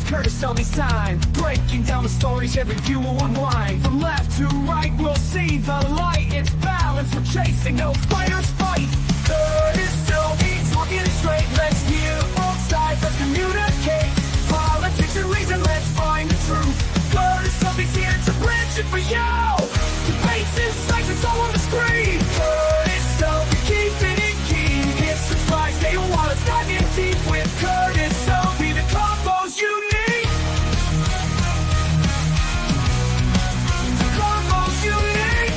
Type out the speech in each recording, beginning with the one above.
Curtis Selby's time. Breaking down the stories, every view will unwind. From left to right, we'll see the light. It's balance, we're chasing, no fighters fight. Curtis Selby, talking it straight. Let's hear both sides, let's communicate. Politics and reason, let's find the truth. Curtis Selby's here to bridge it for you. Debates, insights, it's all on the screen. Curtis Selby, keeping it keen. Hit subscribe, stay while it's diving deep with Curtis Selby. The combos you need. The combos you need.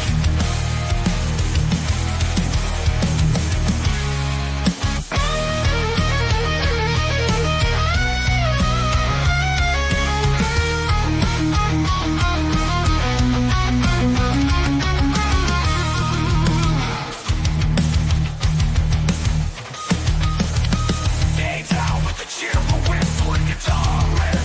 Dave's out with the cheerful whistle and guitar riff.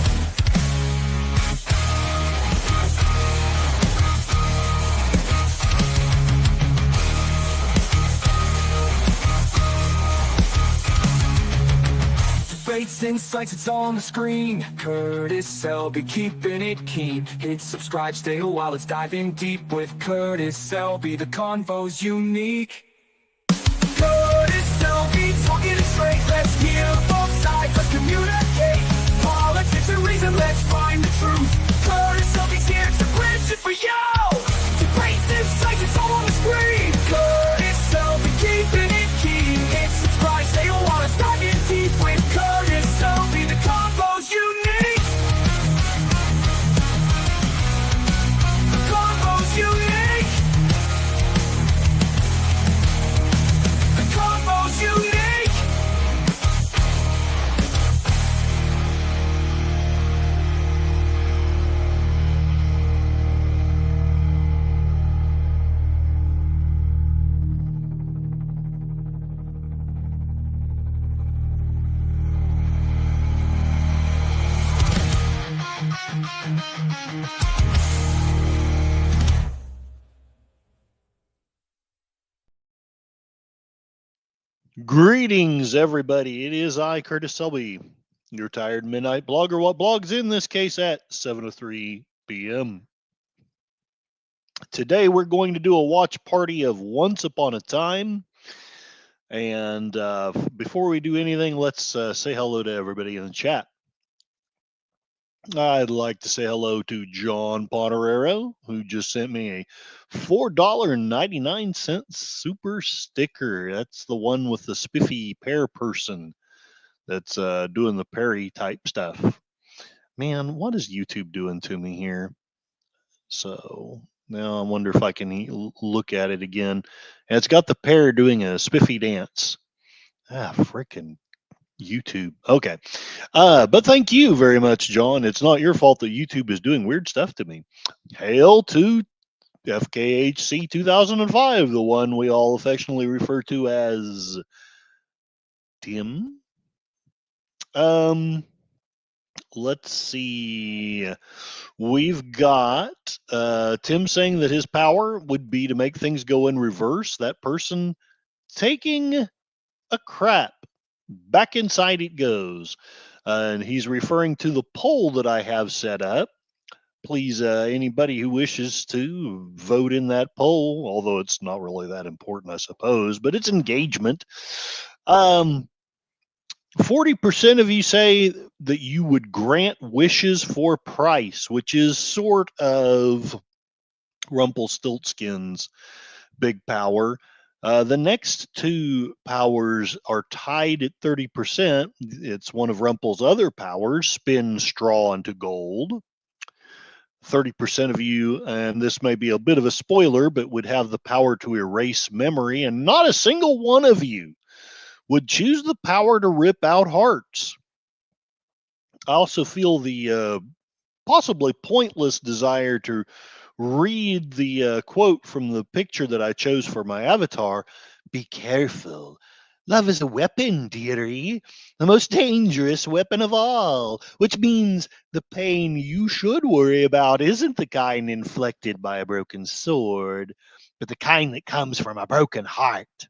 Debates, insights, it's all on the screen. Curtis Selby, keeping it keen. Hit subscribe, stay a while, it's diving deep with Curtis Selby. The convo's unique. Curtis Selby, talking it straight. Let's hear both sides, let's communicate. Politics and reason, let's find the truth. Curtis Selby's here to bridge it for you. Debates, insights, it's all on the screen. Curtis Selby, keeping it keen. Hit subscribe, stay a while, it's diving deep with Curtis Selby. The combos you need. The combos you need. The combos you need. Greetings, everybody. It is I, Curtis Selby, your tired midnight blogger. What blogs in this case at 7:03 p.m. Today, we're going to do a watch party of Once Upon a Time. And before we do anything, let's say hello to everybody in the chat. I'd like to say hello to John Ponerero, who just sent me a $4.99 super sticker. That's the one with the spiffy pear person that's doing the Perry type stuff. Man, what is YouTube doing to me here? So now I wonder if I can look at it again. And it's got the pear doing a spiffy dance. Frickin' YouTube. Okay. But thank you very much, John. It's not your fault that YouTube is doing weird stuff to me. Hail to FKHC 2005, the one we all affectionately refer to as Tim. Let's see. We've got Tim saying that his power would be to make things go in reverse. That person taking a crap. Back inside it goes. And he's referring to the poll that I have set up. Please, anybody who wishes to vote in that poll, although it's not really that important, I suppose, but it's engagement. 40% of you say that you would grant wishes for price, which is sort of Rumpelstiltskin's big power. The next two powers are tied at 30%. It's one of Rumpel's other powers, spin straw into gold. 30% of you, and this may be a bit of a spoiler, but would have the power to erase memory, and not a single one of you would choose the power to rip out hearts. I also feel the possibly pointless desire to read the quote from the picture that I chose for my avatar. Be careful. Love is a weapon, dearie, the most dangerous weapon of all, which means the pain you should worry about isn't the kind inflicted by a broken sword, but the kind that comes from a broken heart.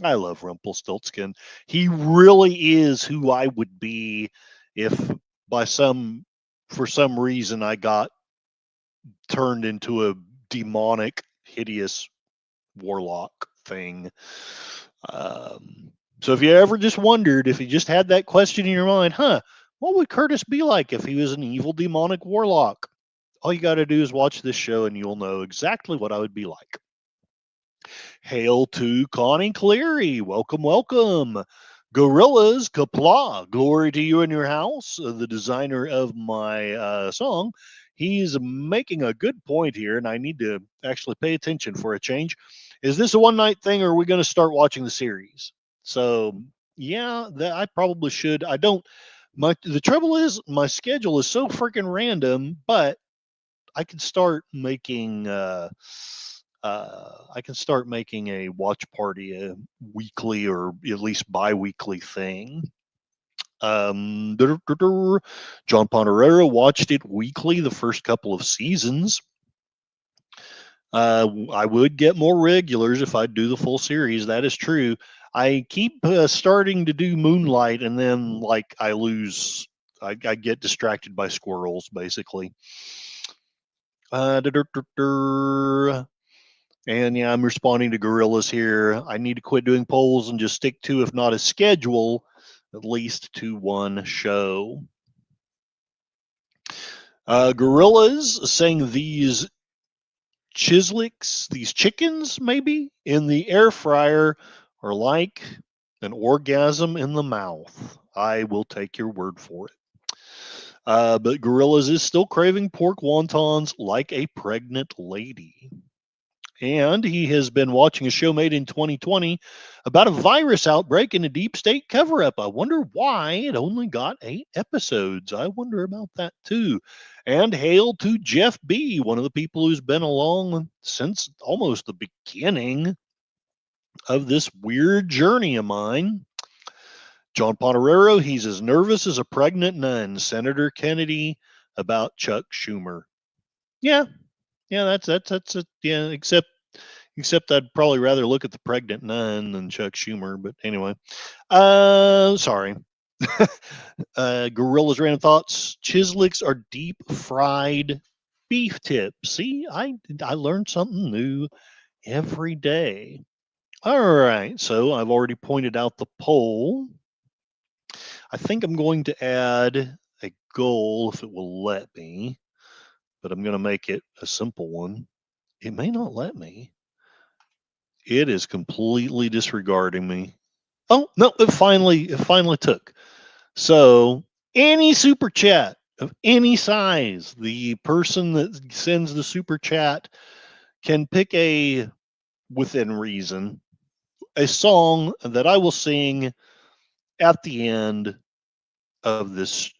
I love Rumpelstiltskin. He really is who I would be if for some reason, I got turned into a demonic, hideous warlock thing. So if you ever just wondered, if you just had that question in your mind, what would Curtis be like if he was an evil demonic warlock? All you got to do is watch this show and you'll know exactly what I would be like. Hail to Connie Cleary. Welcome, welcome. Gorillas, Kapla. Glory to you in your house. The designer of my song. He's making a good point here, and I need to actually pay attention for a change. Is this a one night thing, or are we going to start watching the series? So, yeah, I probably should. I don't. The trouble is, my schedule is so freaking random, but I can start making a watch party a weekly or at least bi-weekly thing. John Ponderero watched it weekly the first couple of seasons. I would get more regulars if I do the full series. That is true. I keep starting to do Moonlight, and then like I lose. I get distracted by squirrels, basically. And yeah, I'm responding to Gorillas here. I need to quit doing polls and just stick to, if not a schedule, at least to one show. Gorillas saying these chislicks, these chickens maybe, in the air fryer are like an orgasm in the mouth. I will take your word for it. But Gorillas is still craving pork wontons like a pregnant lady. And he has been watching a show made in 2020 about a virus outbreak in a deep state cover up. I wonder why it only got 8 episodes. I wonder about that too. And hail to Jeff B., one of the people who's been along since almost the beginning of this weird journey of mine. John Ponderero, he's as nervous as a pregnant nun. Senator Kennedy about Chuck Schumer. Yeah, that's it. Yeah, except I'd probably rather look at the pregnant nun than Chuck Schumer. But anyway, sorry. Gorilla's random thoughts. Chislicks are deep fried beef tips. See, I learned something new every day. All right, so I've already pointed out the poll. I think I'm going to add a goal if it will let me, but I'm going to make it a simple one. It may not let me. It is completely disregarding me. Oh no, it finally took. So any super chat of any size, the person that sends the super chat can pick a, within reason, a song that I will sing at the end of this,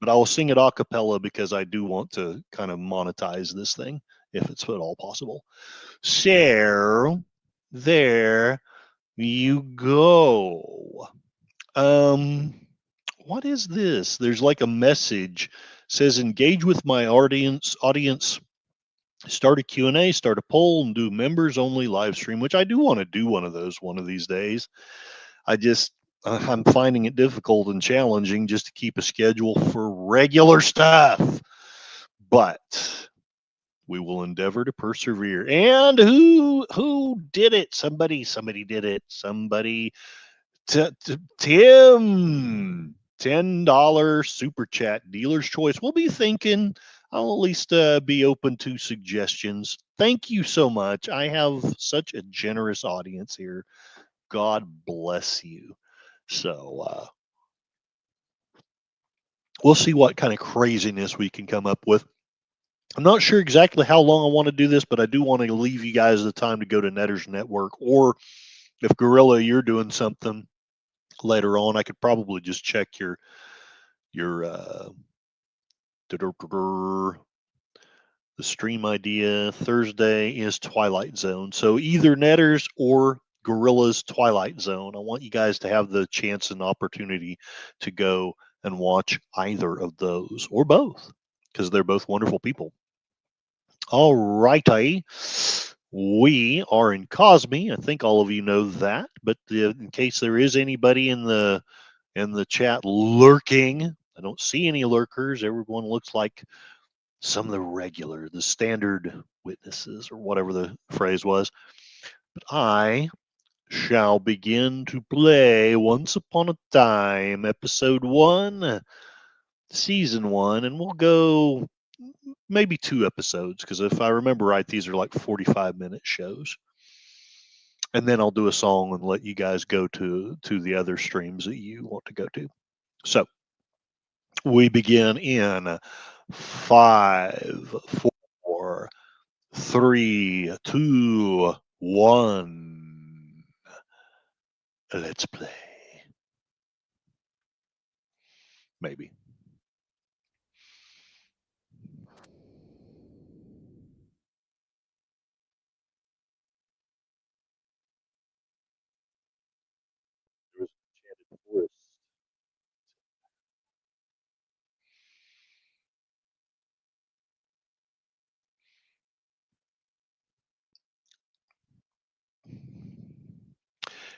but I will sing it a cappella because I do want to kind of monetize this thing if it's at all possible. So there you go. What is this? There's like a message. It says engage with my audience. Start a Q&A, start a poll, and do members only live stream, which I do want to do one of those one of these days. I'm finding it difficult and challenging just to keep a schedule for regular stuff, but we will endeavor to persevere. And who did it? Somebody did it. Tim, $10 super chat, dealer's choice. We'll be thinking. I'll at least be open to suggestions. Thank you so much. I have such a generous audience here. God bless you. So we'll see what kind of craziness we can come up with. I'm not sure exactly how long I want to do this, but I do want to leave you guys the time to go to Netters Network, or if Gorilla, you're doing something later on, I could probably just check your the stream idea. Thursday is Twilight Zone, so either Netters or Gorilla's Twilight Zone. I want you guys to have the chance and opportunity to go and watch either of those or both, because they're both wonderful people. All righty. We are in Cosme. I think all of you know that, but in case there is anybody in the chat lurking, I don't see any lurkers. Everyone looks like some of the standard witnesses, or whatever the phrase was. But I shall begin to play Once Upon a Time, episode 1, season 1, and we'll go maybe 2 episodes, because if I remember right, these are like 45-minute shows. And then I'll do a song and let you guys go to the other streams that you want to go to. So we begin in 5, 4, 3, 2, 1. Let's play. Maybe.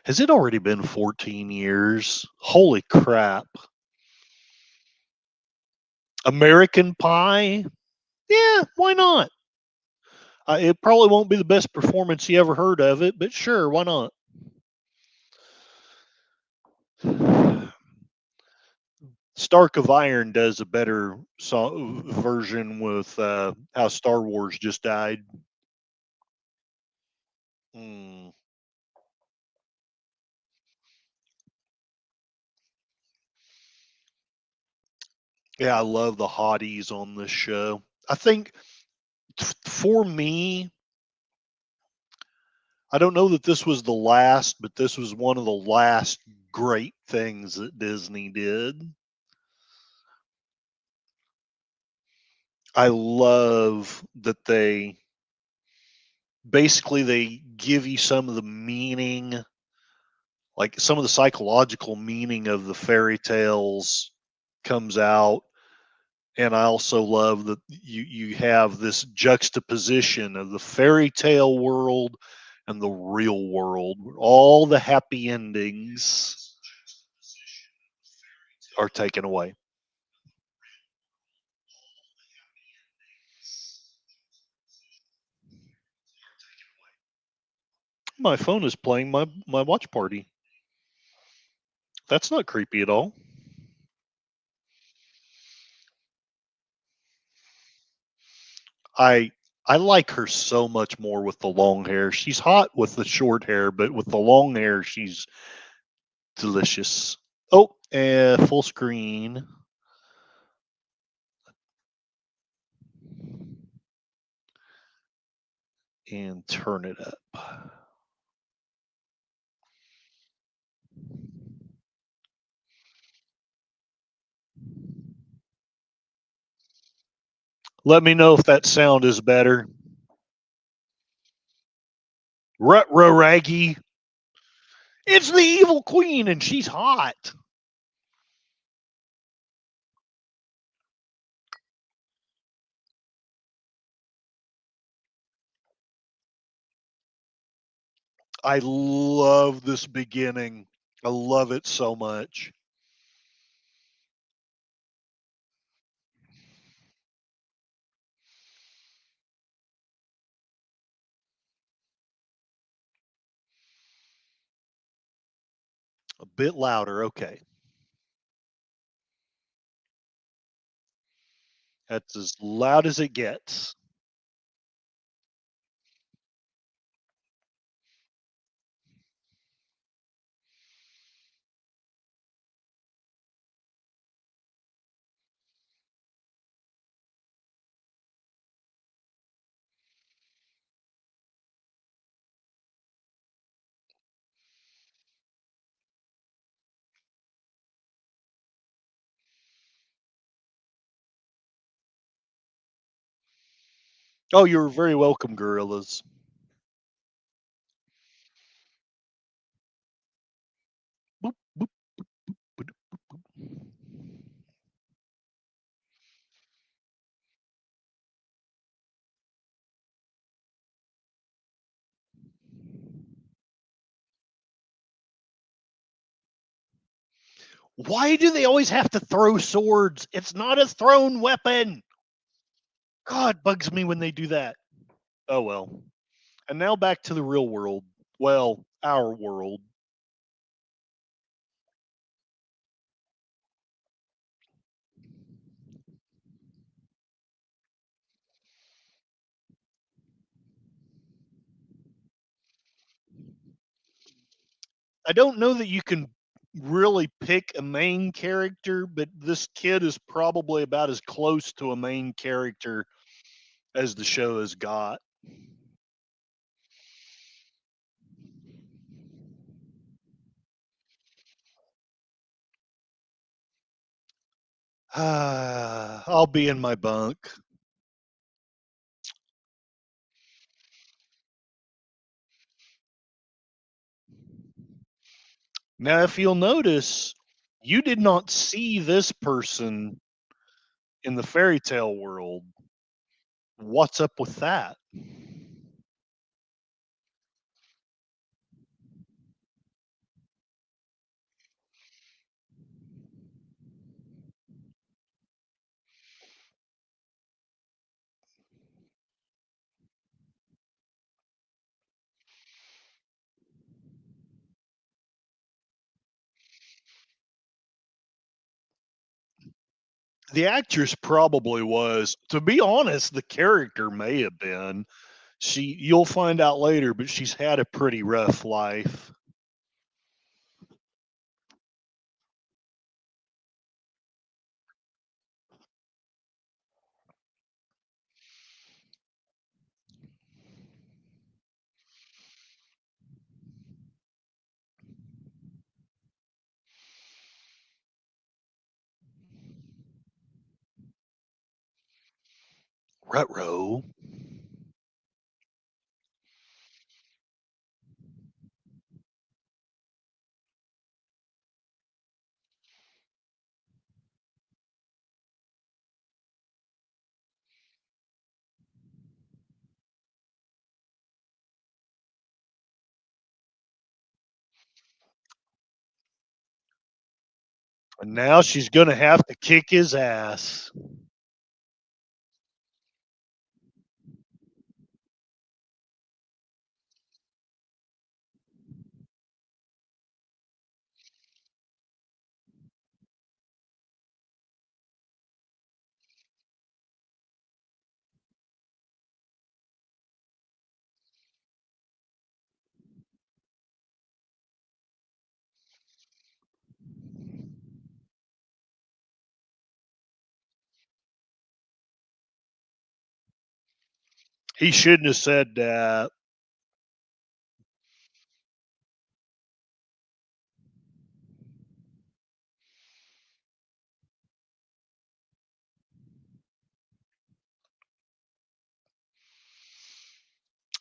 Has it already been 14 years? Holy crap. American Pie? Yeah, why not? It probably won't be the best performance you ever heard of it, but sure, why not? Stark of Iron does a better version with how Star Wars just died. Mm. Yeah, I love the hotties on this show. I think for me, I don't know that this was the last, but this was one of the last great things that Disney did. I love that they give you some of the meaning, like some of the psychological meaning of the fairy tales comes out. And I also love that you have this juxtaposition of the fairy tale world and the real world. All the happy endings are taken away. My phone is playing my watch party. That's not creepy at all. I I like her so much more with the long hair. She's hot with the short hair, but with the long hair, she's delicious. Oh, full screen. And turn it up. Let me know if that sound is better. Raggy. It's the evil queen and she's hot. I love this beginning. I love it so much. A bit louder. Okay. That's as loud as it gets. Oh, you're very welcome, gorillas. Boop, boop, boop, boop. Why do they always have to throw swords? It's not a thrown weapon. God, bugs me when they do that. Oh well. And now back to the real world. Well, our world. I don't know that you can really pick a main character, but this kid is probably about as close to a main character as the show has got. I'll be in my bunk. Now, if you'll notice, you did not see this person in the fairy tale world. What's up with that? The actress probably was. To be honest, the character may have been. You'll find out later, but she's had a pretty rough life. Rutro. And now she's going to have to kick his ass. He shouldn't have said that.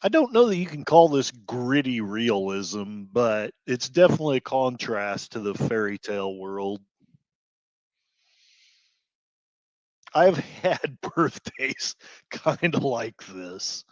I don't know that you can call this gritty realism, but it's definitely a contrast to the fairy tale world. I've had birthdays kind of like this.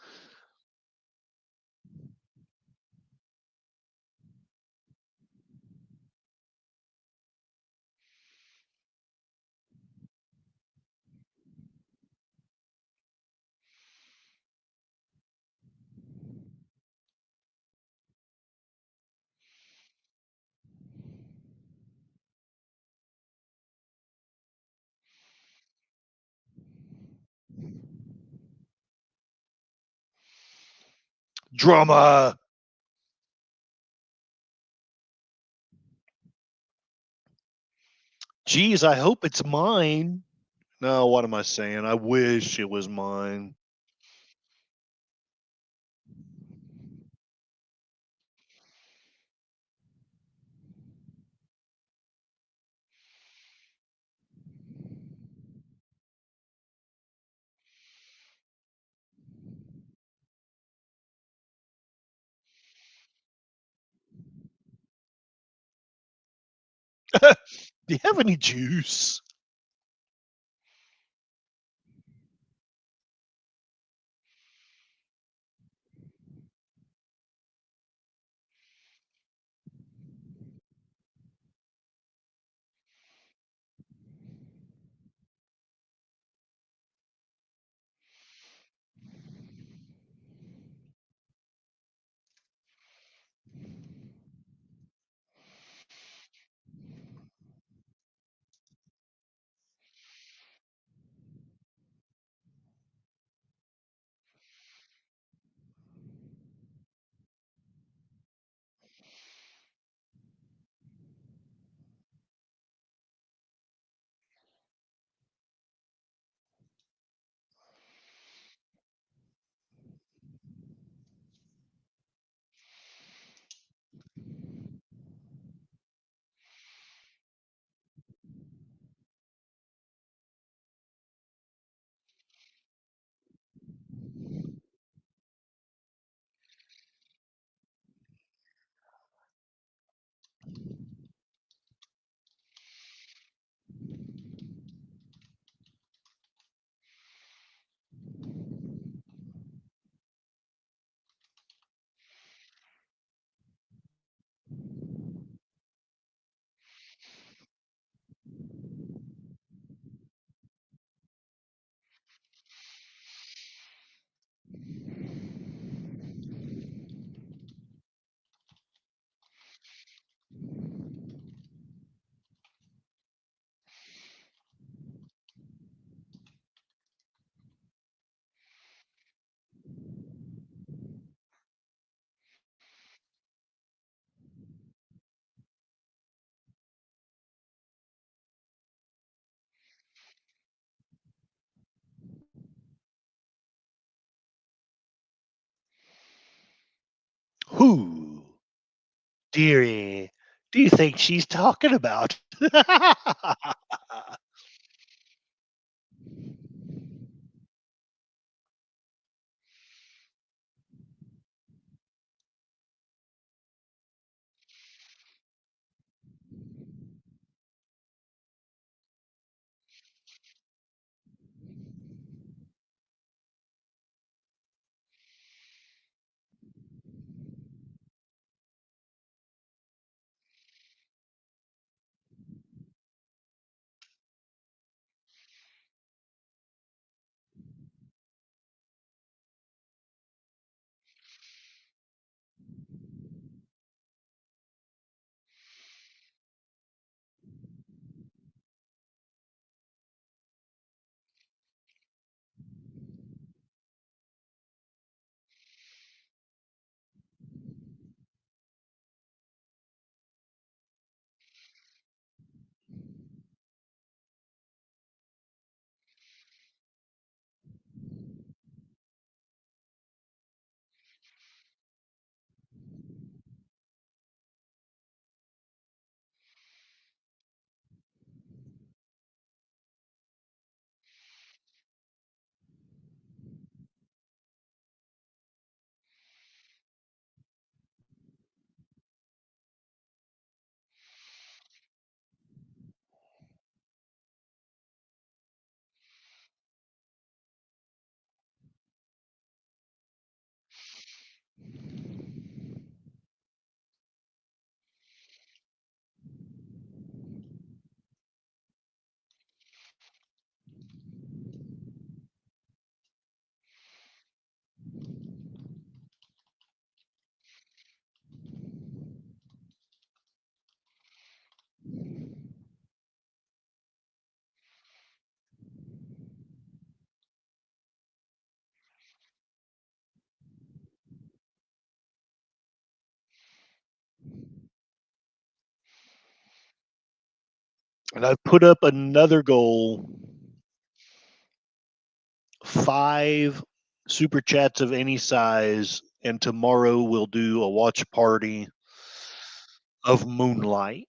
Drama. Geez, I hope it's mine. No, what am I saying? I wish it was mine. Do you have any juice? dearie, do you think she's talking about? And I put up another goal: 5 super chats of any size, and tomorrow we'll do a watch party of Moonlight.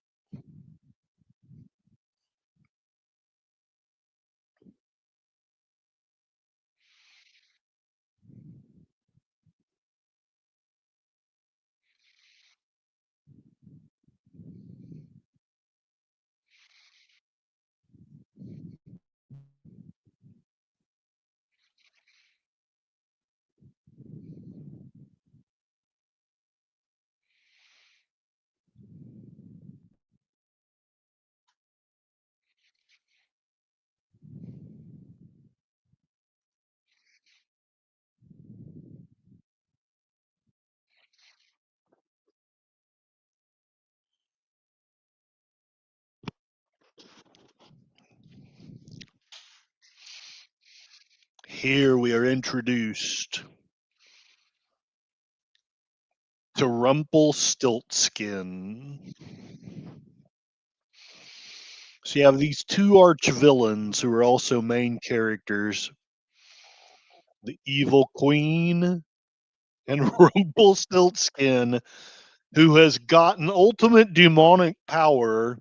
Here we are introduced to Rumpelstiltskin. So you have these 2 arch villains who are also main characters: the evil queen and Rumpelstiltskin, who has gotten ultimate demonic power,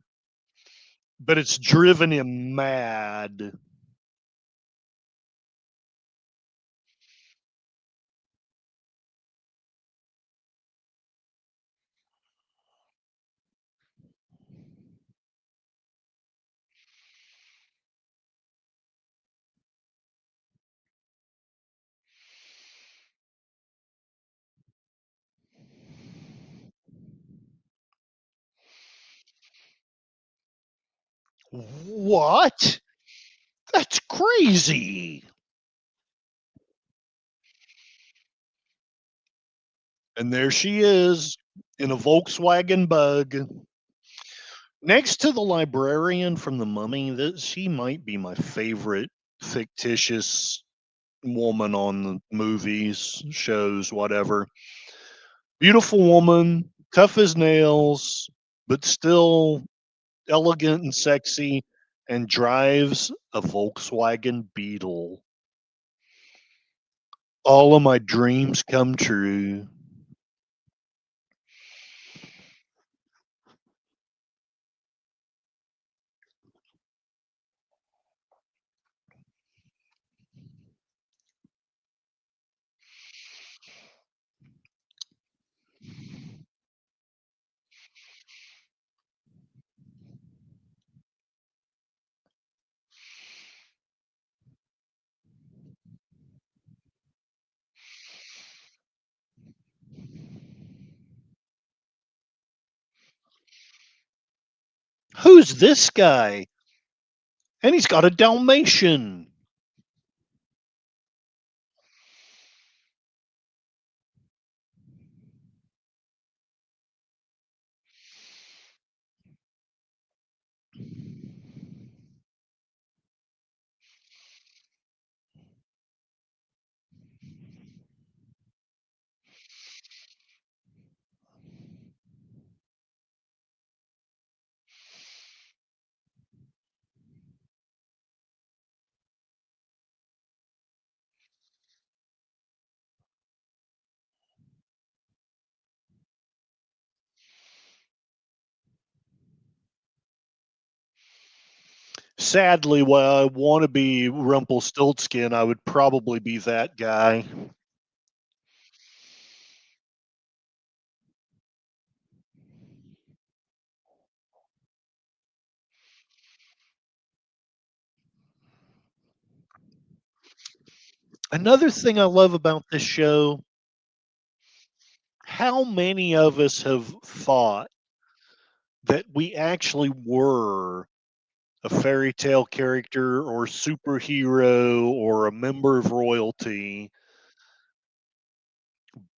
but it's driven him mad. What? That's crazy. And there she is in a Volkswagen Bug. Next to the librarian from The Mummy, that she might be my favorite fictitious woman on the movies, shows, whatever. Beautiful woman, tough as nails, but still elegant and sexy, and drives a Volkswagen Beetle. All of my dreams come true. Who's this guy? And he's got a Dalmatian. Sadly, while I want to be Rumpelstiltskin, I would probably be that guy. Another thing I love about this show, how many of us have thought that we actually were a fairy tale character or superhero or a member of royalty,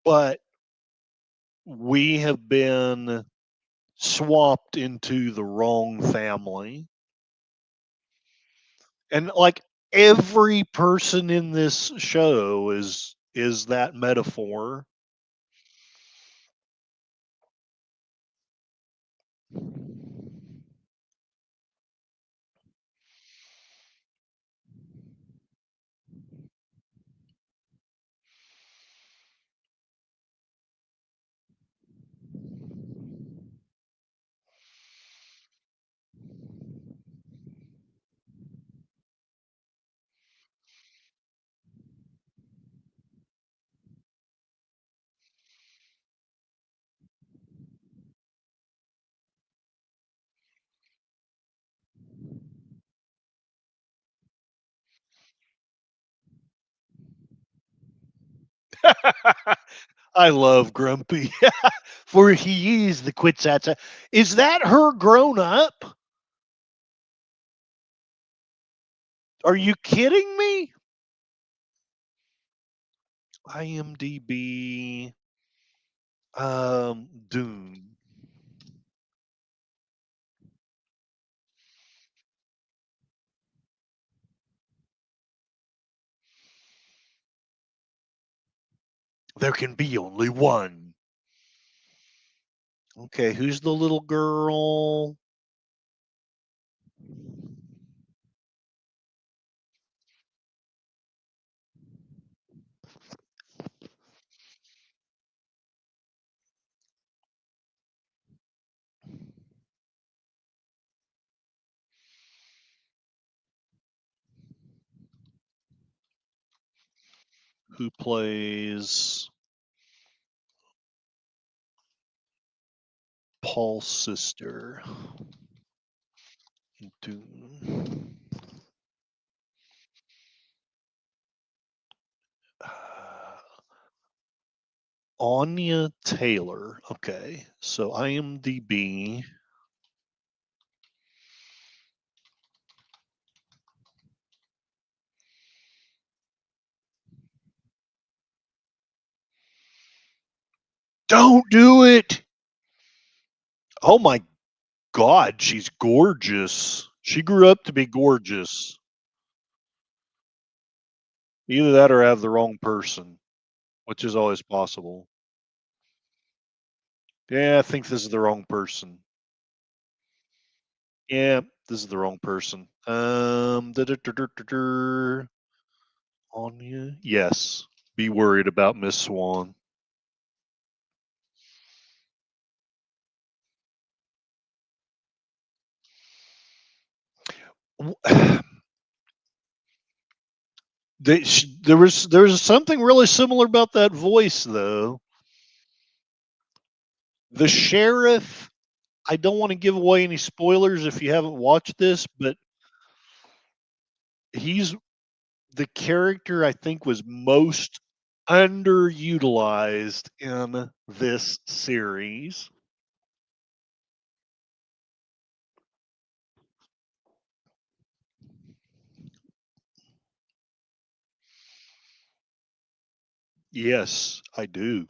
but we have been swapped into the wrong family. And like every person in this show is that metaphor. I love Grumpy. For he is the Quitsatsa. Is that her grown up? Are you kidding me? IMDb Dune. There can be only one. Okay, who's the little girl? Who plays Paul's sister in Dune? Anya Taylor. Okay, so IMDb. Don't do it. Oh my God, she's gorgeous. She grew up to be gorgeous. Either that or I have the wrong person, which is always possible. Yeah, I think this is the wrong person. Yeah, this is the wrong person. Anya. Yes. Be worried about Miss Swan. There was something really similar about that voice though. The sheriff. I don't want to give away any spoilers if you haven't watched this, but he's the character I think was most underutilized in this series. Yes, I do.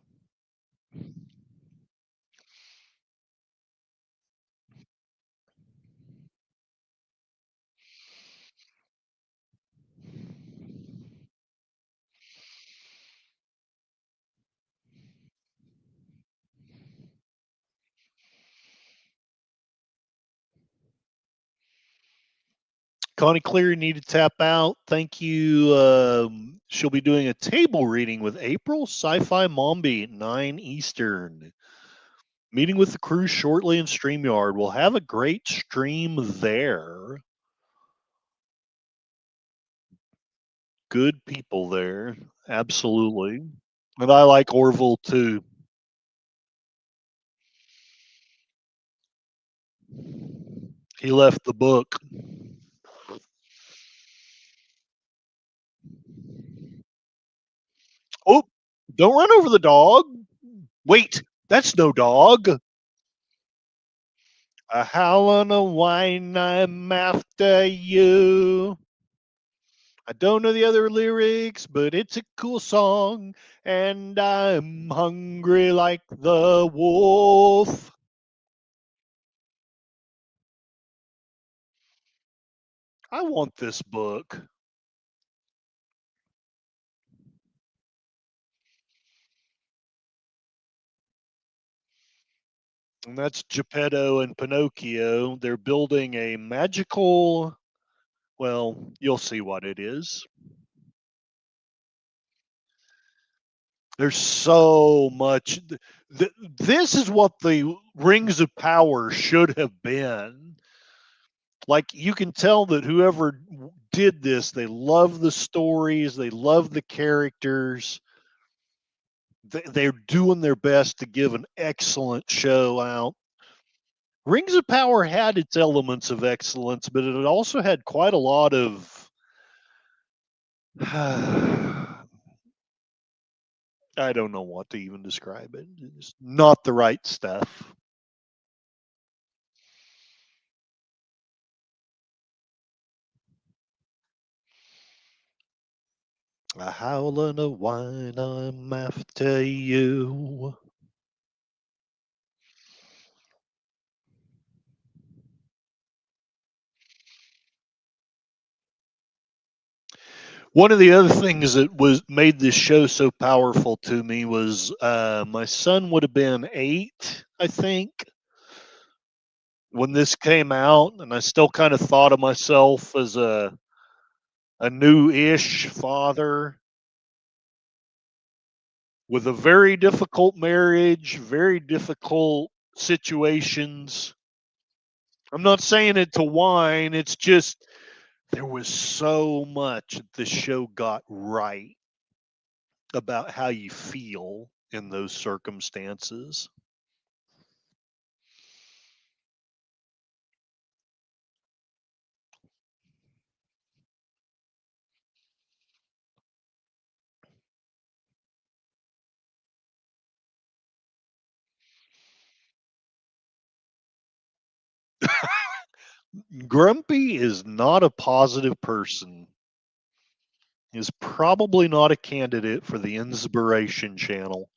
Connie Cleary need to tap out. Thank you. She'll be doing a table reading with April Sci-Fi Mombi at 9 Eastern. Meeting with the crew shortly in StreamYard. We'll have a great stream there. Good people there. Absolutely. And I like Orville too. He left the book. Oh, don't run over the dog. Wait, that's no dog. A howl on a whine, I'm after you. I don't know the other lyrics, but it's a cool song, and I'm hungry like the wolf. I want this book. And that's Geppetto and Pinocchio. They're building a magical, well, you'll see what it is. There's so much. This is what the Rings of Power should have been. Like, you can tell that whoever did this, they love the stories, they love the characters. They're doing their best to give an excellent show out. Rings of Power had its elements of excellence, but it also had quite a lot of I don't know what to even describe it. It's not the right stuff. A howl and a whine, I'm after you. One of the other things that was made this show so powerful to me was my son would have been 8, I think, when this came out, and I still kind of thought of myself as a new-ish father with a very difficult marriage, very difficult situations. I'm not saying it to whine. It's just there was so much that the show got right about how you feel in those circumstances. Grumpy is not a positive person. Is probably not a candidate for the inspiration channel.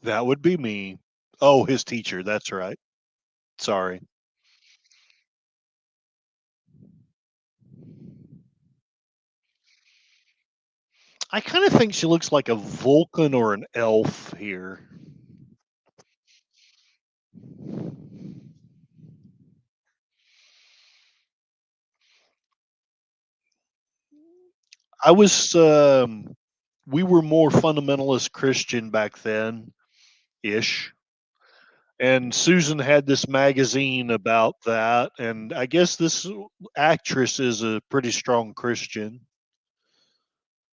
That would be me. Oh, his teacher. That's right. Sorry. I kind of think she looks like a Vulcan or an elf here. I was, we were more fundamentalist Christian back then ish. And Susan had this magazine about that. And I guess this actress is a pretty strong Christian.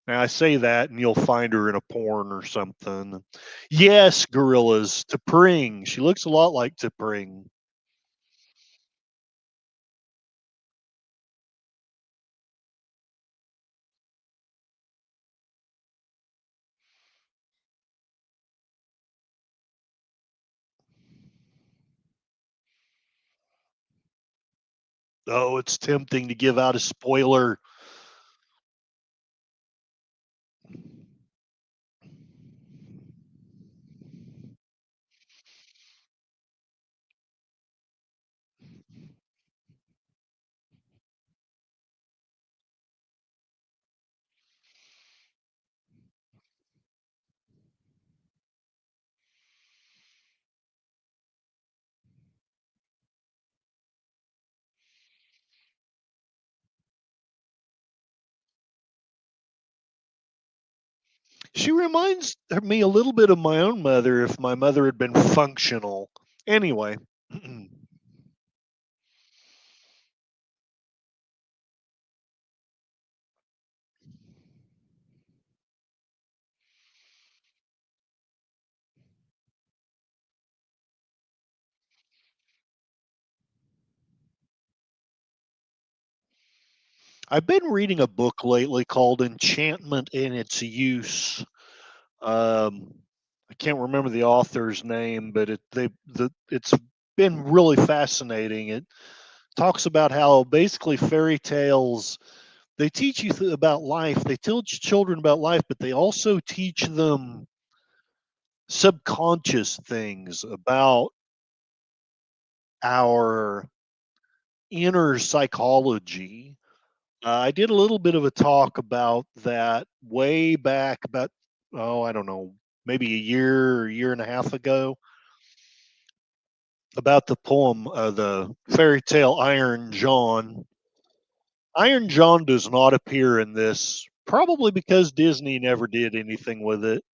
Now I say that, and you'll find her in a porn or something. Yes, gorillas. T'Pring. She looks a lot like T'Pring. Oh, it's tempting to give out a spoiler. She reminds me a little bit of my own mother if my mother had been functional. Anyway, I've been reading a book lately called Enchantment and Its Use. Um, I can't remember the author's name, but it's been really fascinating. It talks about how basically fairy tales they teach you about life. They teach children about life, but they also teach them subconscious things about our inner psychology. I did a little bit of a talk about that way back about, oh, I don't know, maybe a year and a half ago about the poem, the fairy tale Iron John. Iron John does not appear in this, probably because Disney never did anything with it.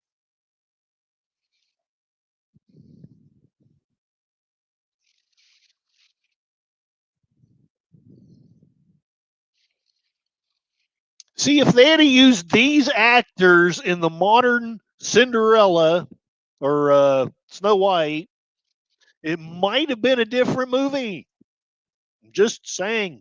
See, if they had used these actors in the modern Cinderella or Snow White, it might have been a different movie. Just saying.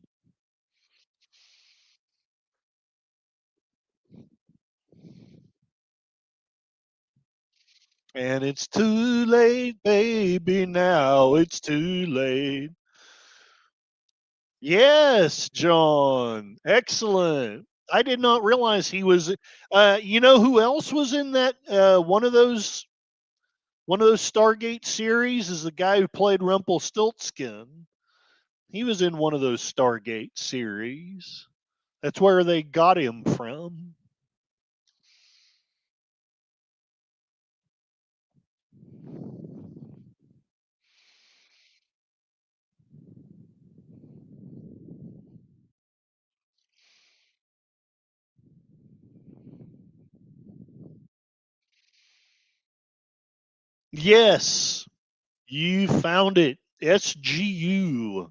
And it's too late, baby. Now it's too late. Yes, John. Excellent. I did not realize he was. You know who else was in that? One of those Stargate series is the guy who played Rumpelstiltskin. He was in one of those Stargate series. That's where they got him from. Yes, you found it. SGU.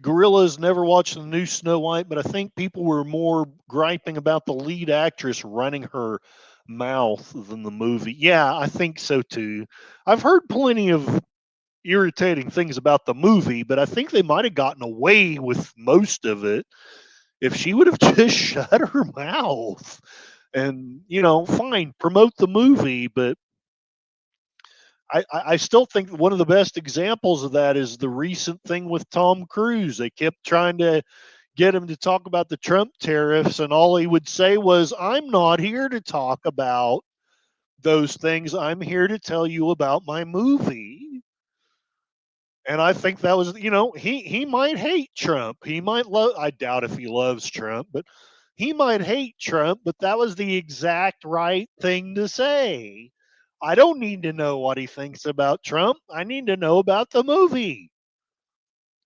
Gorillas never watched the new Snow White, but I think people were more griping about the lead actress running her mouth than the movie. Yeah, I think so too. I've heard plenty of irritating things about the movie, but I think they might have gotten away with most of it if she would have just shut her mouth and, fine, promote the movie, but I still think one of the best examples of that is the recent thing with Tom Cruise. They kept trying to get him to talk about the Trump tariffs, and all he would say was, "I'm not here to talk about those things. I'm here to tell you about my movie." And I think that was, he might hate Trump. He might love. I doubt if he loves Trump, but he might hate Trump. But that was the exact right thing to say. I don't need to know what he thinks about Trump. I need to know about the movie.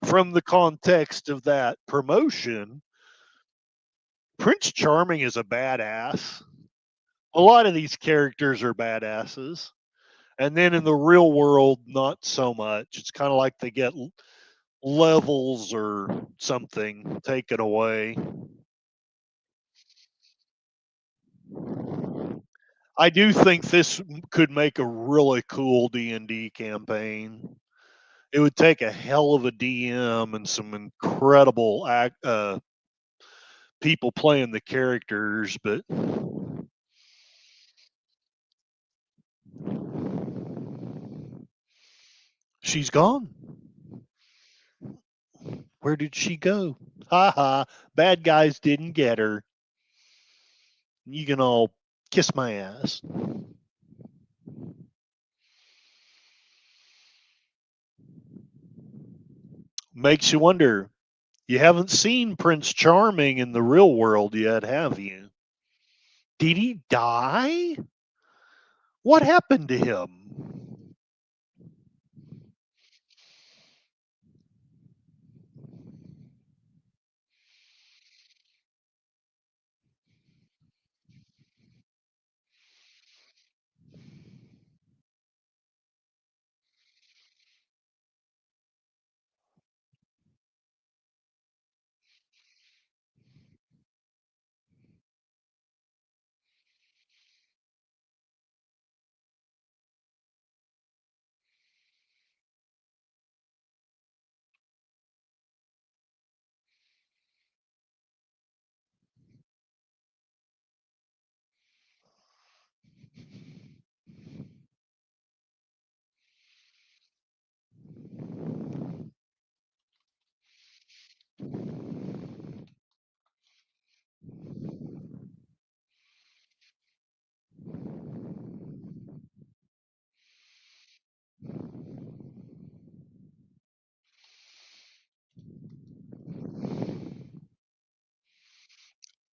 From the context of that promotion, Prince Charming is a badass. A lot of these characters are badasses. And then in the real world, not so much. It's kind of like they get levels or something taken away. I do think this could make a really cool D&D campaign. It would take a hell of a DM and some incredible people playing the characters, but she's gone. Where did she go? Ha ha. Bad guys didn't get her. You can all kiss my ass. Makes you wonder. You haven't seen Prince Charming in the real world yet, have you? Did he die? What happened to him?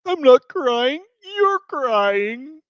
I'm not crying. You're crying.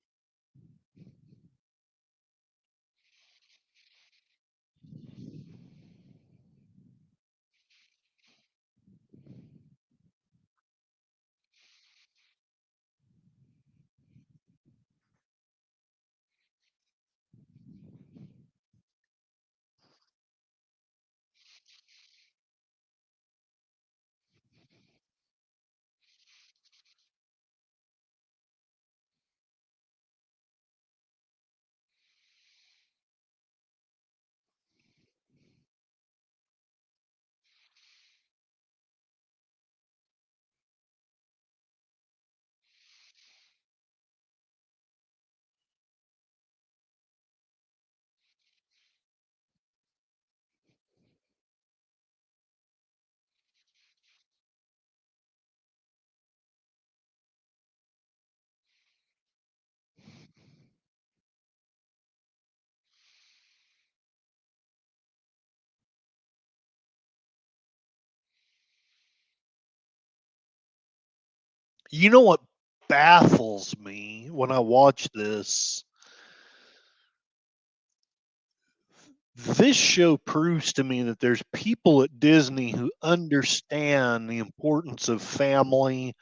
You know what baffles me when I watch this? This show proves to me that there's people at Disney who understand the importance of family,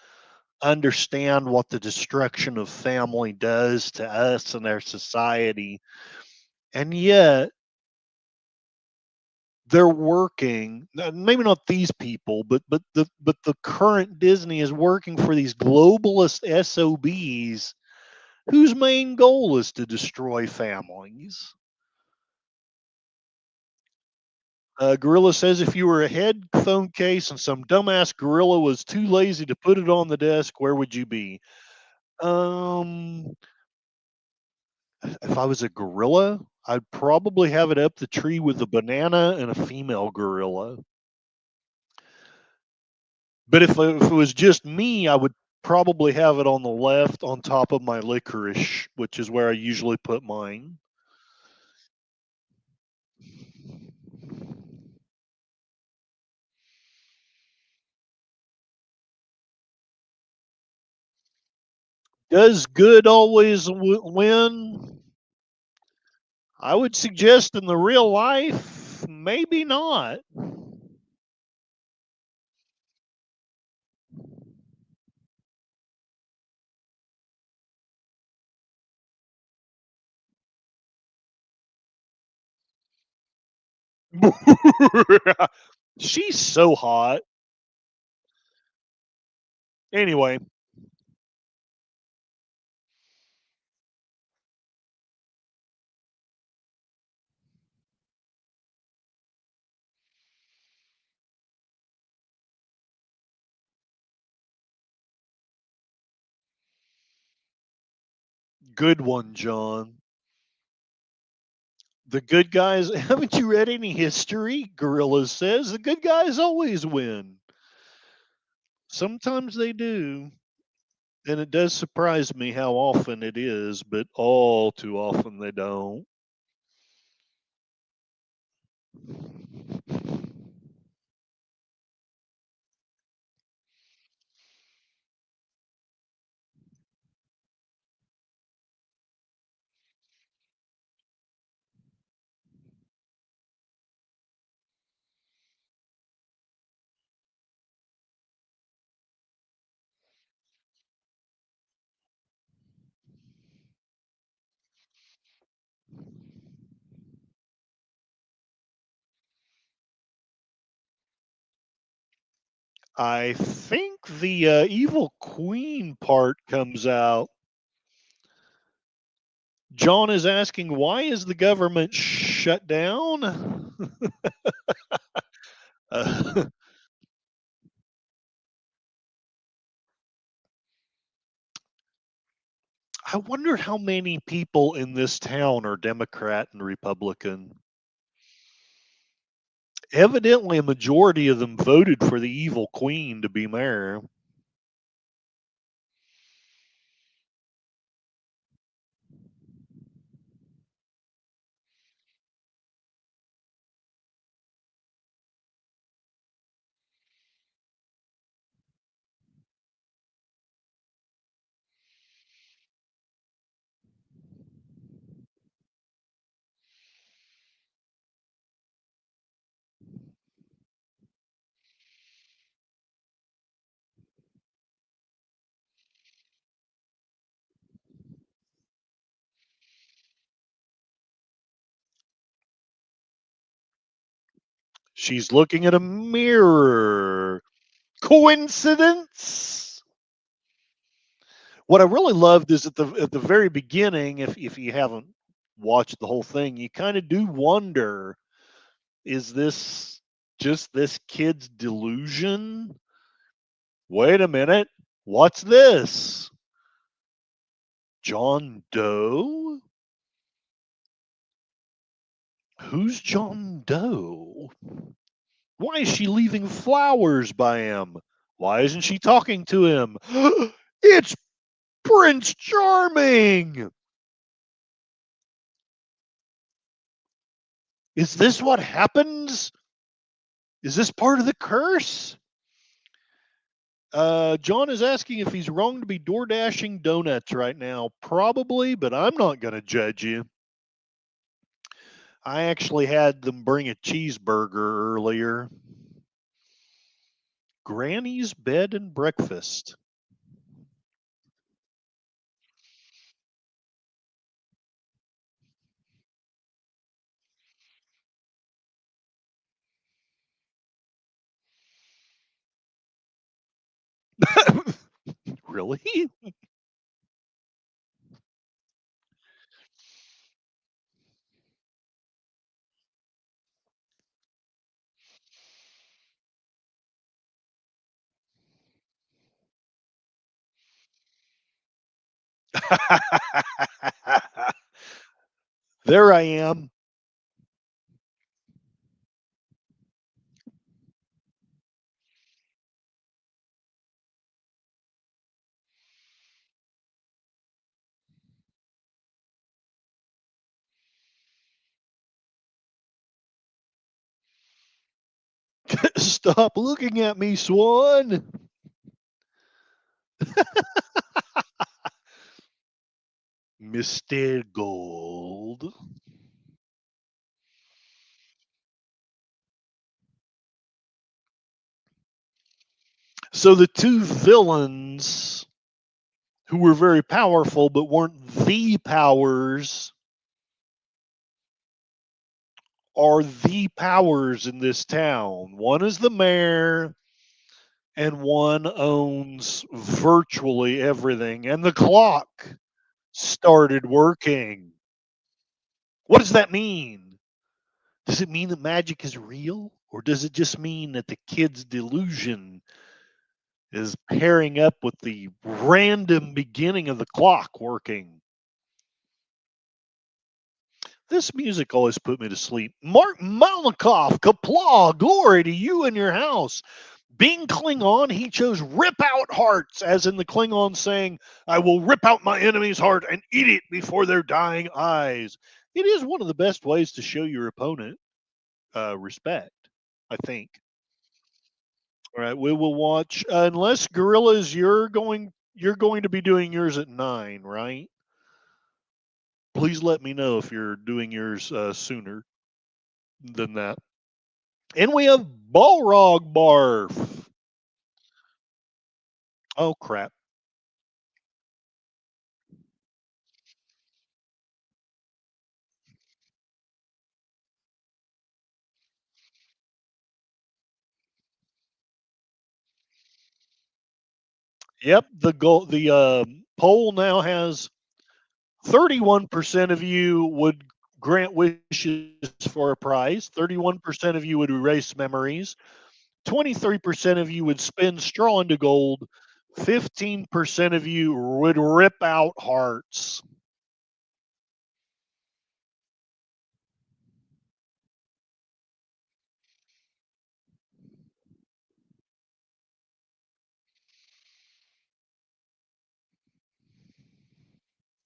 understand what the destruction of family does to us and our society, and yet they're working. Maybe not these people, but the current Disney is working for these globalist SOBs whose main goal is to destroy families. Gorilla says if you were a headphone case and some dumbass gorilla was too lazy to put it on the desk, where would you be? Um, if I was a gorilla, I'd probably have it up the tree with a banana and a female gorilla. But if it was just me, I would probably have it on the left on top of my licorice, which is where I usually put mine. Does good always win? I would suggest in the real life, maybe not. She's so hot. Anyway, good one, John. The good guys, haven't you read any history? Gorilla says the good guys always win. Sometimes they do. And it does surprise me how often it is, but all too often they don't. I think the evil queen part comes out. John is asking, why is the government shut down? uh, I wonder how many people in this town are Democrat and Republican. Evidently, a majority of them voted for the evil queen to be mayor. She's looking at a mirror. Coincidence? What I really loved is at the very beginning, if you haven't watched the whole thing, you kind of do wonder, is this just this kid's delusion? Wait a minute. What's this? John Doe? Who's John Doe? Why is she leaving flowers by him? Why isn't she talking to him? It's Prince Charming! Is this what happens? Is this part of the curse? John is asking if he's wrong to be door dashing donuts right now. Probably, but I'm not going to judge you. I actually had them bring a cheeseburger earlier. Granny's bed and breakfast. Really? There I am. Stop looking at me, Swan. Mr. Gold. So the two villains who were very powerful but weren't the powers are the powers in this town. One is the mayor, and one owns virtually everything. And the clock started working. What does that mean? Does it mean that magic is real? Or does it just mean that the kid's delusion is pairing up with the random beginning of the clock working? This music always put me to sleep. Mark Malikoff, Kapla, glory to you and your house. Being Klingon, he chose rip out hearts, as in the Klingon saying, I will rip out my enemy's heart and eat it before their dying eyes. It is one of the best ways to show your opponent respect, I think. All right, we will watch unless Gorillas, you're going to be doing yours at 9, right? Please let me know if you're doing yours sooner than that. And we have Balrog Barf. Oh crap. Yep, the poll now has 31% of you would grant wishes for a prize, 31% of you would erase memories, 23% of you would spin straw into gold, 15% of you would rip out hearts.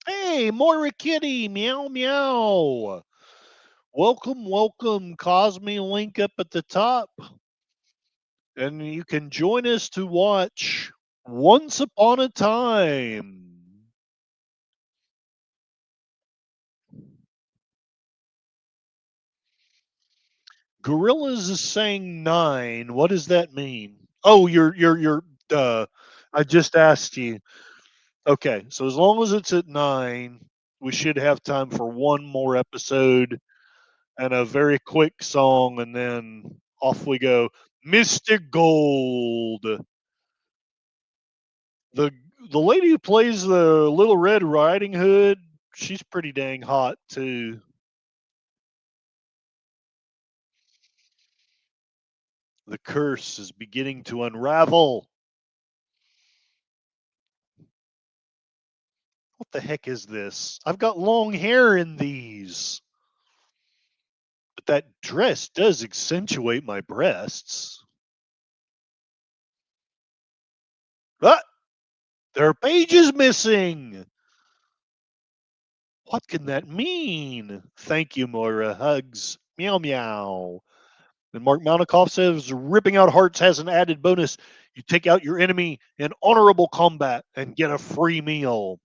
Hey, Moira Kitty, meow meow. Welcome, welcome, Cosme link up at the top. And you can join us to watch Once Upon a Time. Gorillas is saying 9. What does that mean? Oh, you're I just asked you. Okay, so as long as it's at 9, we should have time for one more episode and a very quick song, and then off we go. Mr. Gold. The the lady who plays the Little Red Riding Hood, she's pretty dang hot too. The curse is beginning to unravel. What the heck is this? I've got long hair in these. But that dress does accentuate my breasts. Ah, there are pages missing. What can that mean? Thank you, Moira. Hugs. Meow meow. And Mark Malnikoff says ripping out hearts has an added bonus. You take out your enemy in honorable combat and get a free meal.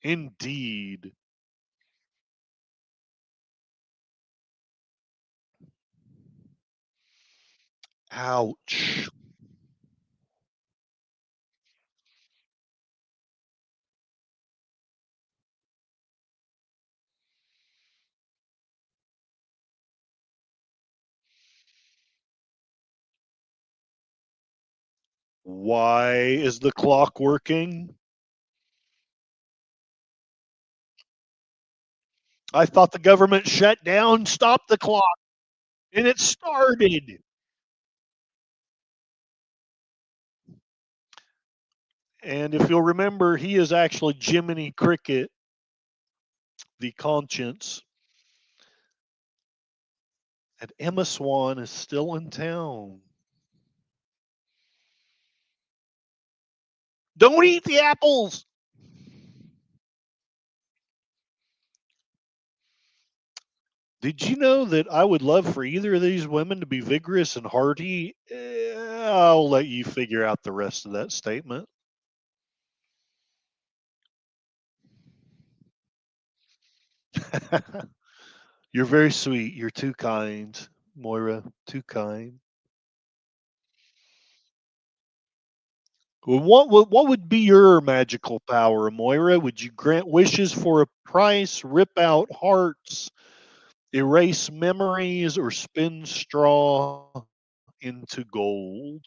Indeed. Ouch. Why is the clock working? I thought the government shut down, stopped the clock, and it started. And if you'll remember, he is actually Jiminy Cricket, the conscience. And Emma Swan is still in town. Don't eat the apples. Did you know that I would love for either of these women to be vigorous and hearty? I'll let you figure out the rest of that statement. You're very sweet. You're too kind, Moira. Too kind. Well, what would be your magical power, Moira? Would you grant wishes for a price, rip out hearts, erase memories, or spin straw into gold?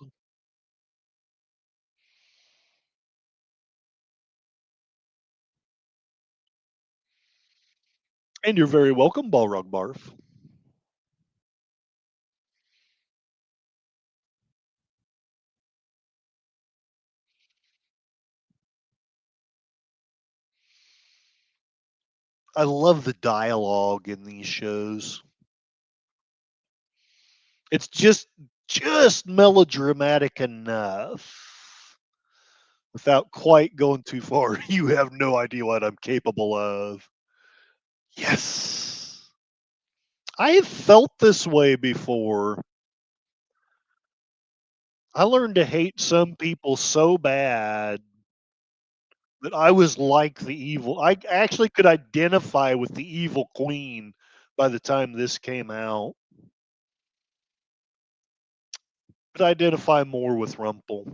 And you're very welcome, Balrog Barf. I love the dialogue in these shows. It's just melodramatic enough without quite going too far. You have no idea what I'm capable of. Yes. I have felt this way before. I learned to hate some people so bad that I was like the evil. I actually could identify with the evil queen by the time this came out. But I identify more with Rumple.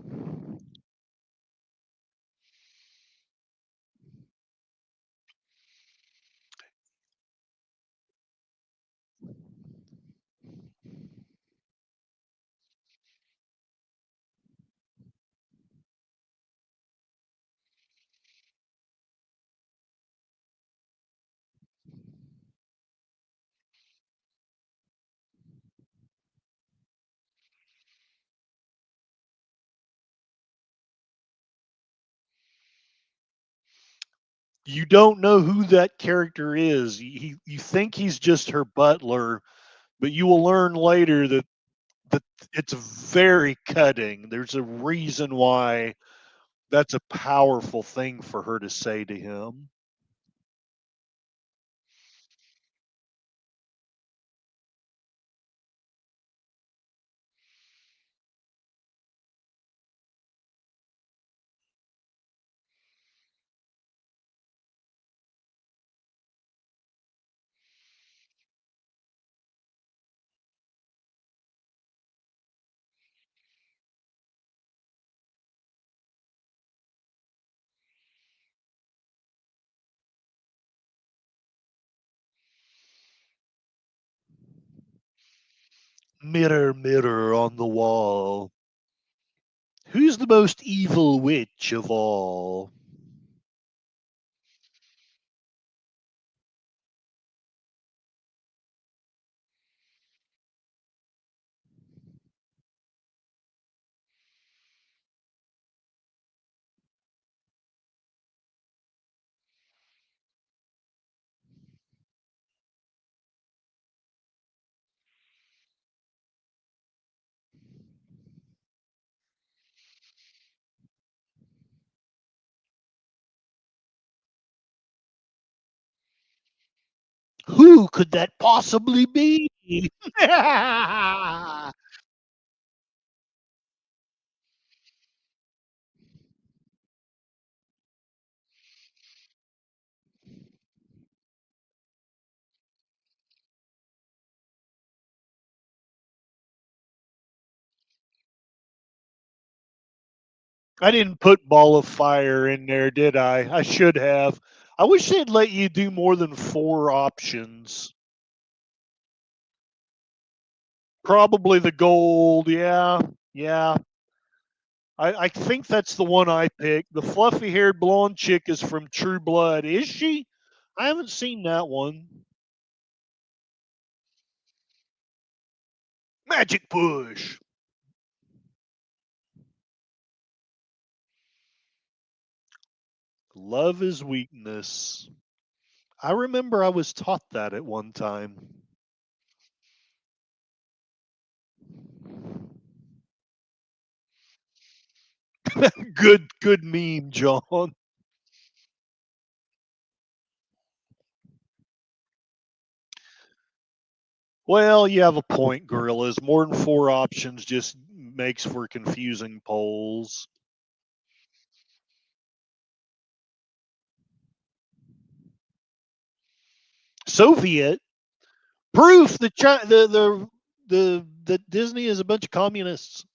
You don't know who that character is. You think he's just her butler, but you will learn later that it's very cutting. There's a reason why that's a powerful thing for her to say to him. Mirror, mirror on the wall, who's the most evil witch of all? Who could that possibly be? I didn't put Ball of Fire in there, did I? I should have. I wish they'd let you do more than four options. Probably the gold, yeah. Yeah. I think that's the one I picked. The fluffy haired blonde chick is from True Blood. Is she? I haven't seen that one. Magic Push. Love is weakness. I remember I was taught that at one time. Good meme, John. Well, you have a point, Gorillas. More than four options just makes for confusing polls. Soviet proof that that Disney is a bunch of communists.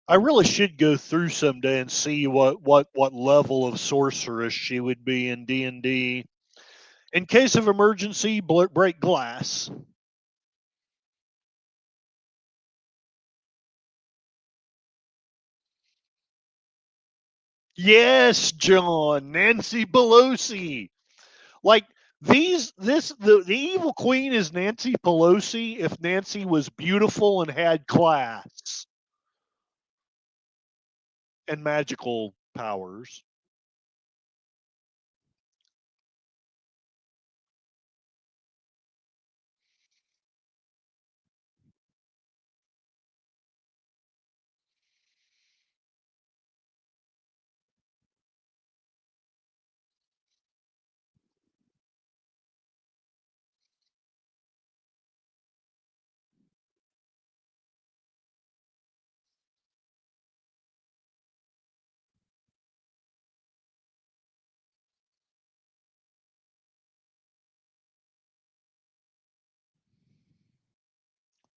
I really should go through someday and see what level of sorceress she would be in D&D. In case of emergency, break glass. Yes, John, Nancy Pelosi. Like the evil queen is Nancy Pelosi if Nancy was beautiful and had class and magical powers.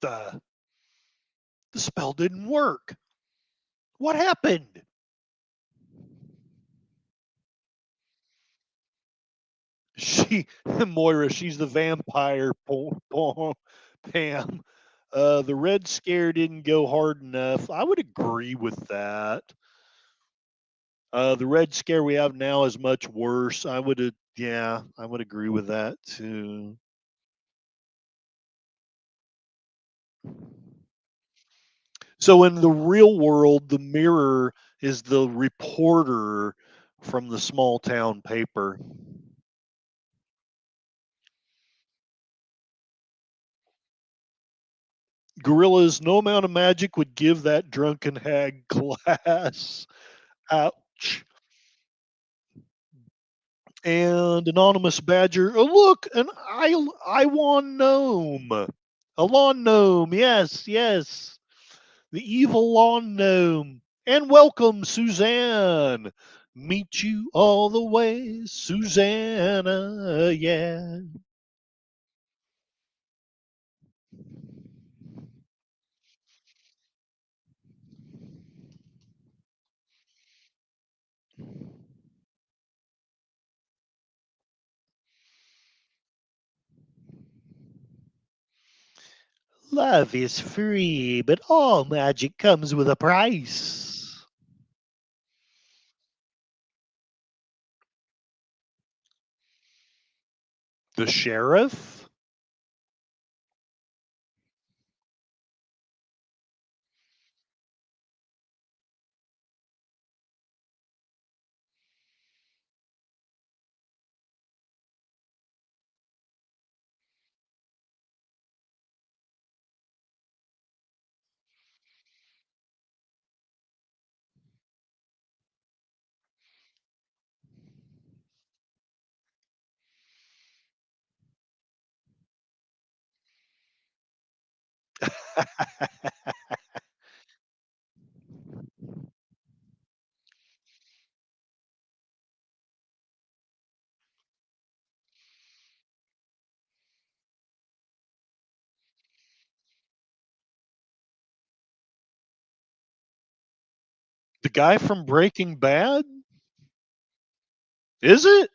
The the spell didn't work. What happened? She Moira, she's the vampire Pam. The red scare didn't go hard enough. I would agree with that. The red scare we have now is much worse. Yeah, I would agree with that too. So in the real world, the mirror is the reporter from the small town paper. Gorillas, no amount of magic would give that drunken hag class. Ouch. And anonymous badger. Oh, look, an Iwan gnome. A lawn gnome. Yes, yes. The evil lawn gnome. And welcome, Suzanne. Meet you all the way, Susanna. Yeah. Love is free, but all magic comes with a price. The sheriff? guy from Breaking Bad? Is it?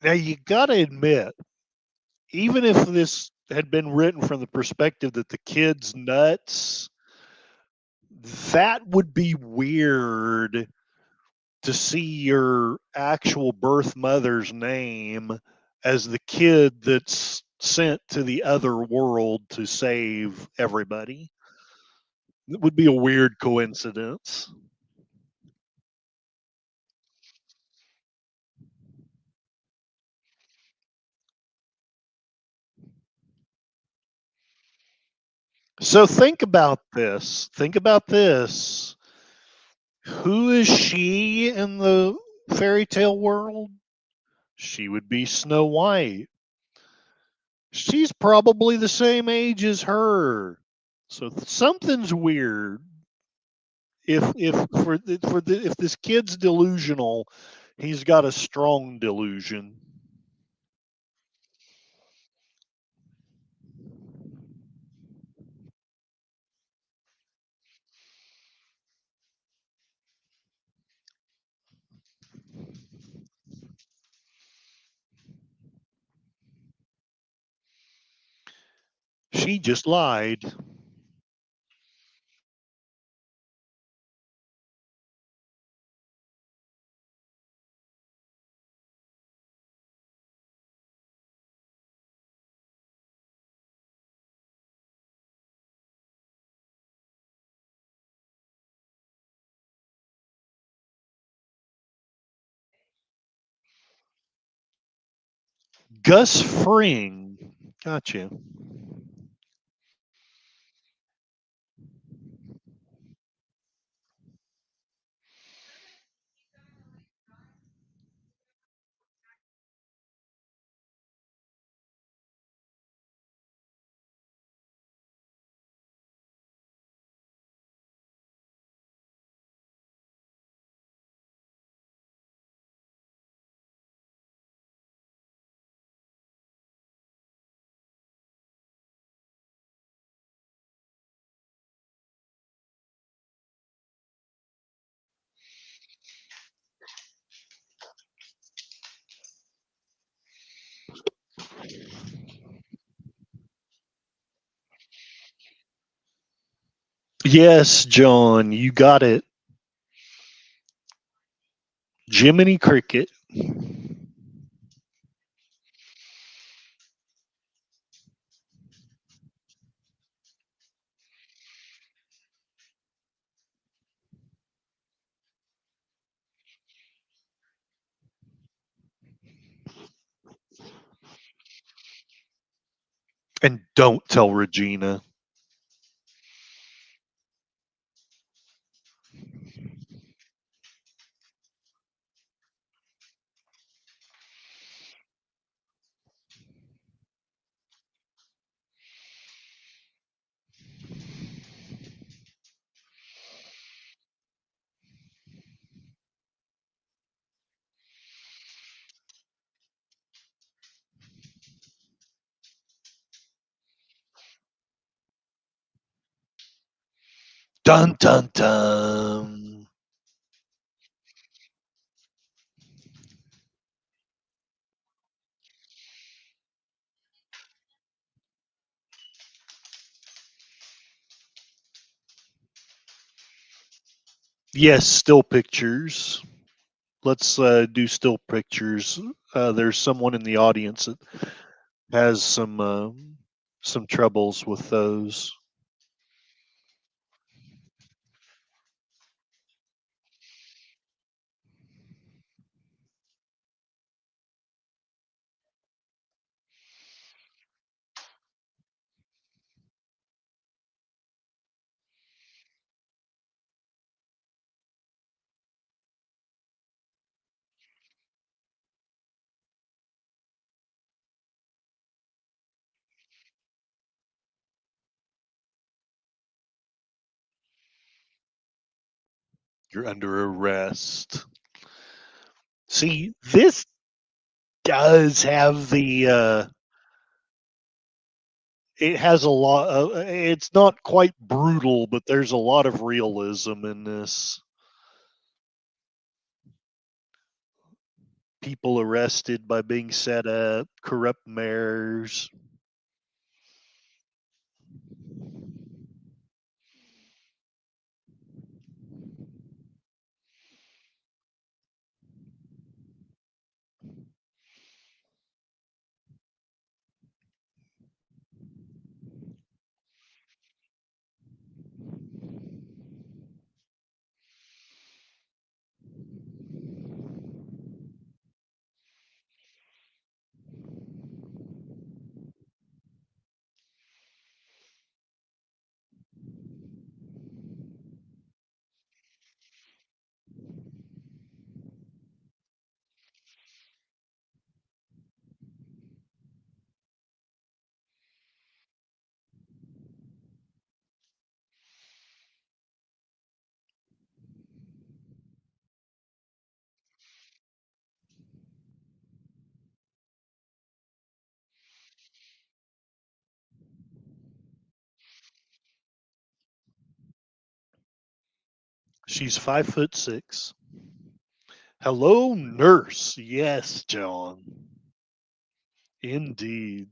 Now you got to admit, even if this had been written from the perspective that the kid's nuts, that would be weird to see your actual birth mother's name as the kid that's sent to the other world to save everybody. It would be a weird coincidence. So think about this. Think about this. Who is she in the fairy tale world? She would be Snow White. She's probably the same age as her. So something's weird. If this kid's delusional, he's got a strong delusion. She just lied. Gus Fring. Gotcha. Yes, John, you got it. Jiminy Cricket. And don't tell Regina. Dun dun dun. Yes, still pictures. Let's do still pictures. there's someone in the audience that has some troubles with those. You're under arrest. See, this does have it has a lot of, it's not quite brutal, but there's a lot of realism in this. People arrested by being set up, corrupt mayors. She's 5'6". Hello, nurse. Yes, John. Indeed.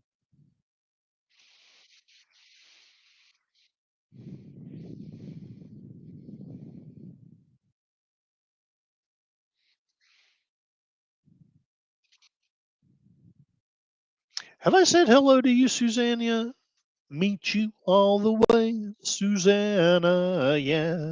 Have I said hello to you, Susanna? Meet you all the way, Susanna. Yeah.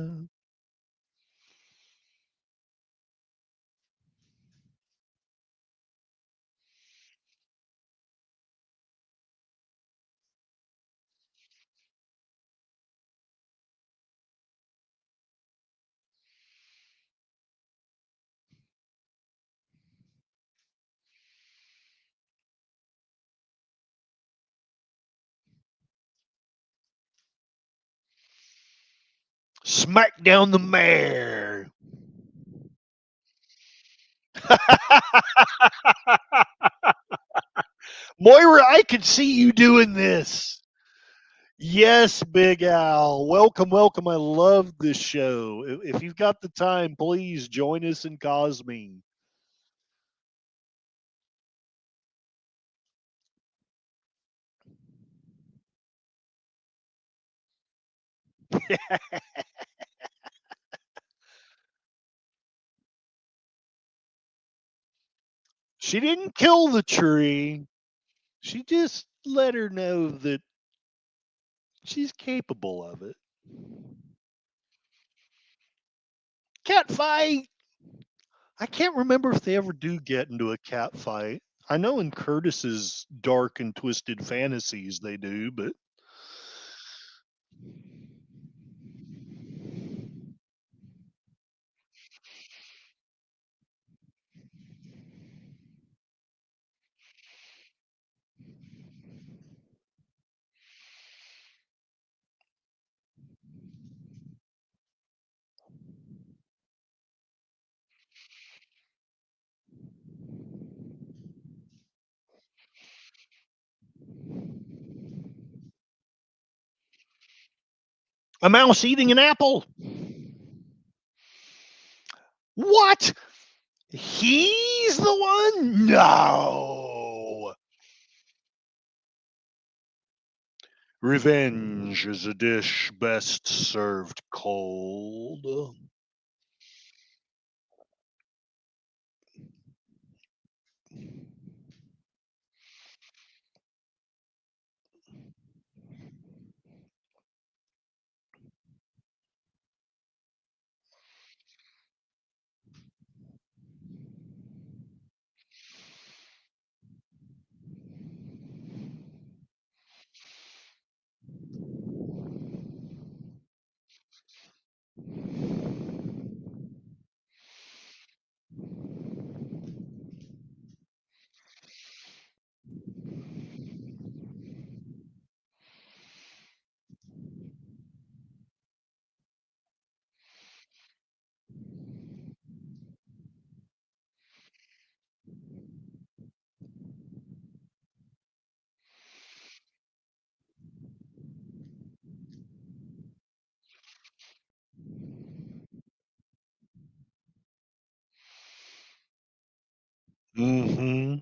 Smack down the mayor. Moira, I could see you doing this. Yes, Big Al. Welcome, welcome. I love this show. If you've got the time, please join us in Cosme. She didn't kill the tree. She just let her know that she's capable of it. Cat fight. I can't remember if they ever do get into a cat fight. I know in Curtis's dark and twisted fantasies they do, but a mouse eating an apple. What? He's the one? No. Revenge is a dish best served cold. Mm-hmm.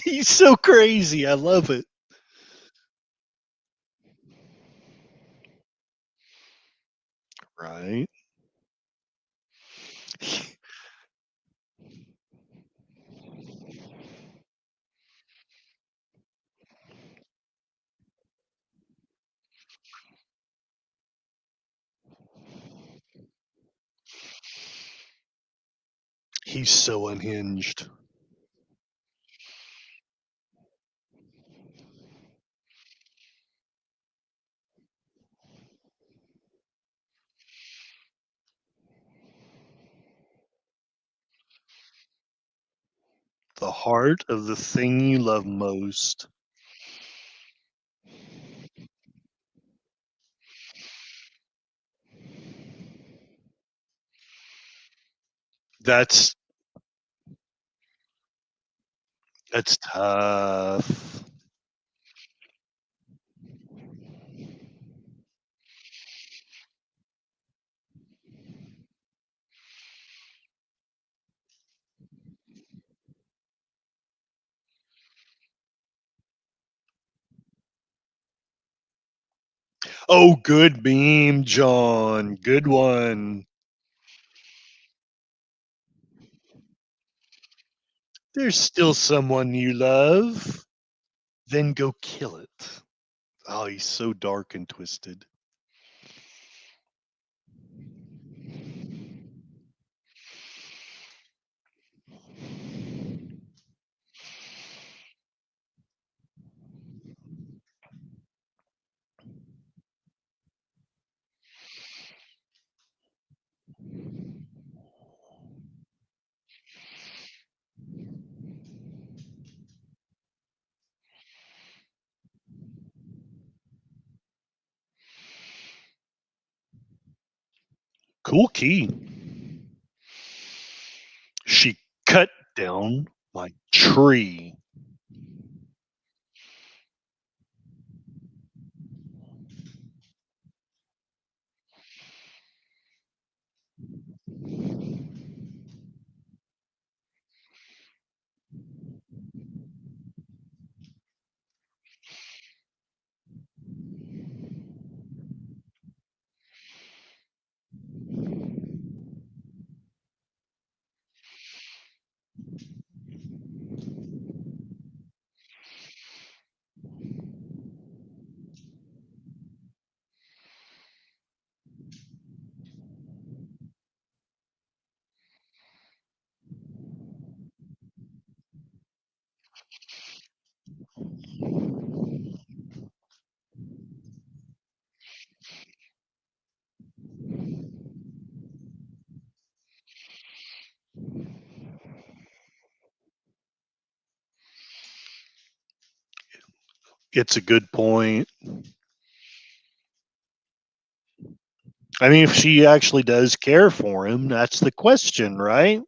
He's so crazy. I love it. Right. He's so unhinged. The heart of the thing you love most. That's that's tough. Oh, good beam, John. Good one. There's still someone you love. Then go kill it. Oh, he's so dark and twisted. Cool key. She cut down my tree. It's a good point. I mean, if she actually does care for him, that's the question, right?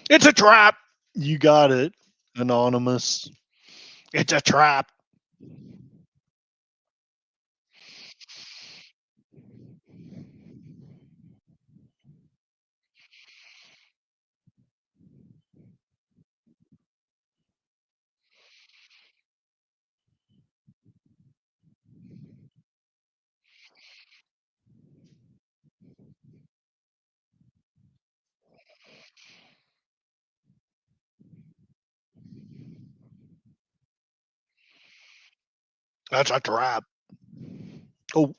It's a trap. You got it, Anonymous. It's a trap. That's a trap. Oh,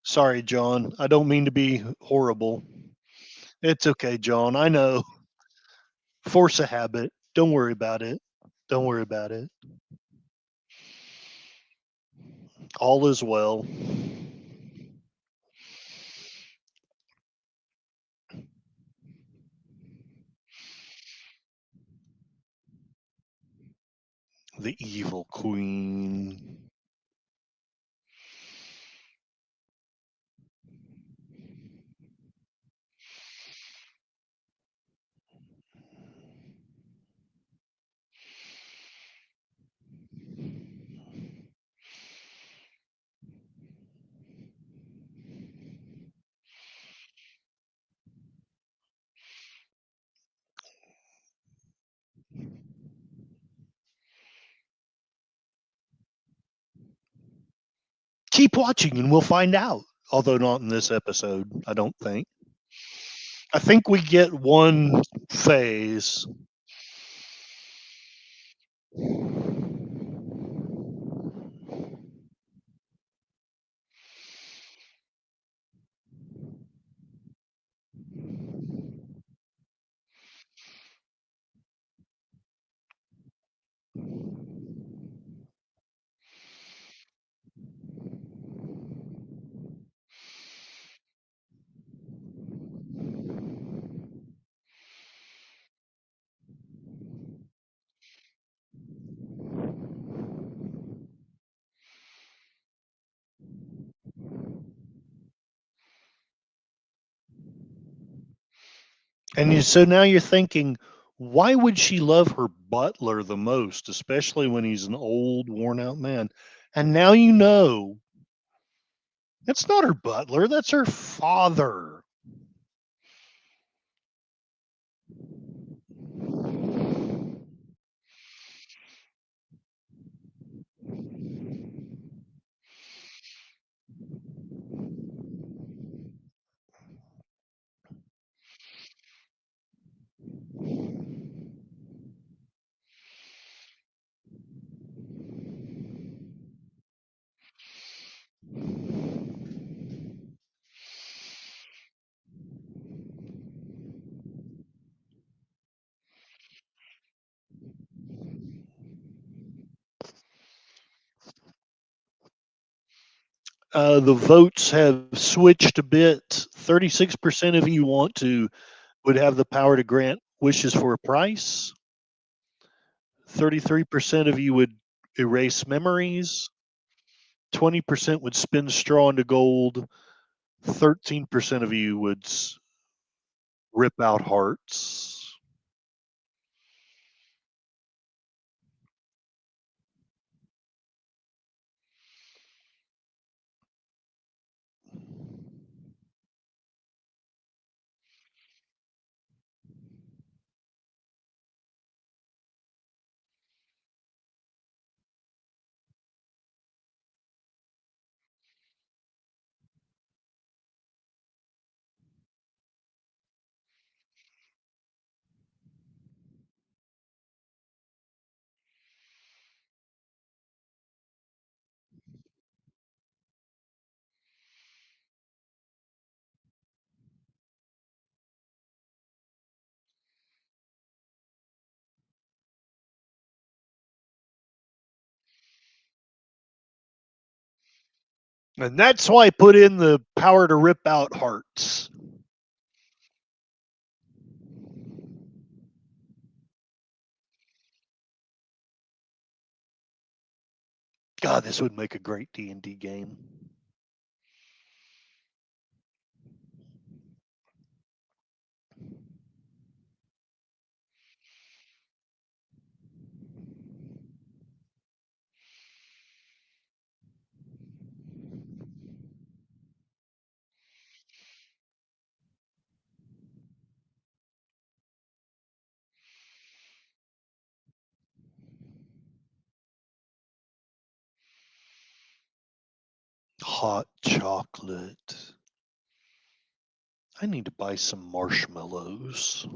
sorry, John. I don't mean to be horrible. It's okay, John. I know. Force a habit. Don't worry about it. Don't worry about it. All is well. The evil queen. Keep watching and we'll find out. Although not in this episode, I don't think. I think we get one phase. So now you're thinking, why would she love her butler the most, especially when he's an old, worn out man? And now you know it's not her butler, that's her father. The votes have switched a bit. 36% of you would have the power to grant wishes for a price. 33% of you would erase memories. 20% would spin straw into gold. 13% of you would rip out hearts. And that's why I put in the power to rip out hearts. God, this would make a great D&D game. Hot chocolate. I need to buy some marshmallows.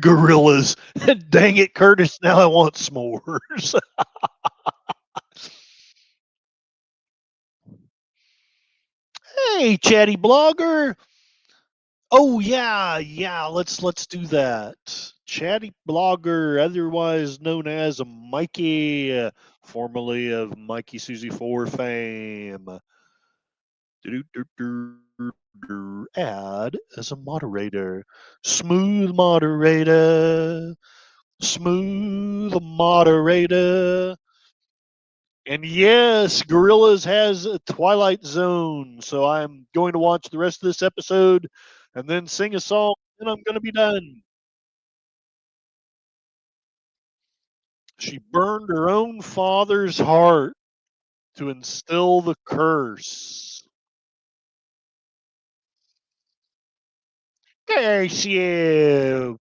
Gorillas. Dang it, Curtis. Now I want s'mores. Hey, chatty blogger. Oh yeah. Let's do that. Chatty blogger, otherwise known as Mikey, formerly of Mikey Susie 4 fame. Add as a moderator. Smooth moderator. Smooth moderator. And yes, Gorillas has a Twilight Zone. So I'm going to watch the rest of this episode and then sing a song, and I'm going to be done. She burned her own father's heart to instill the curse. Curse you!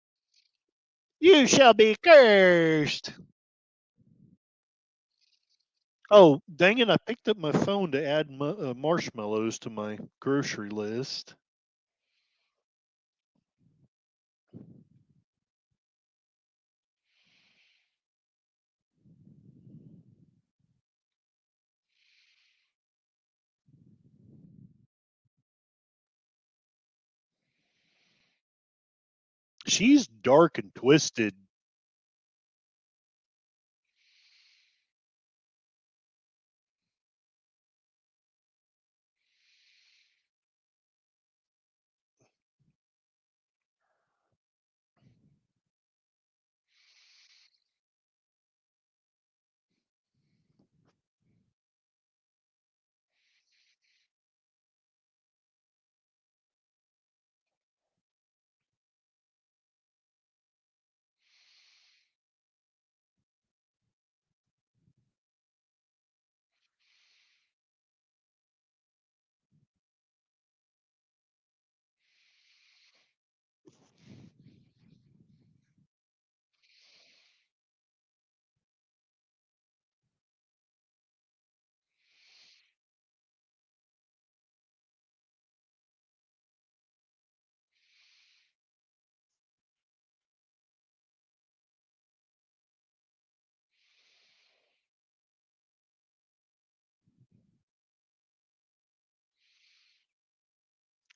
You shall be cursed! Oh, dang it, I picked up my phone to add marshmallows to my grocery list. She's dark and twisted.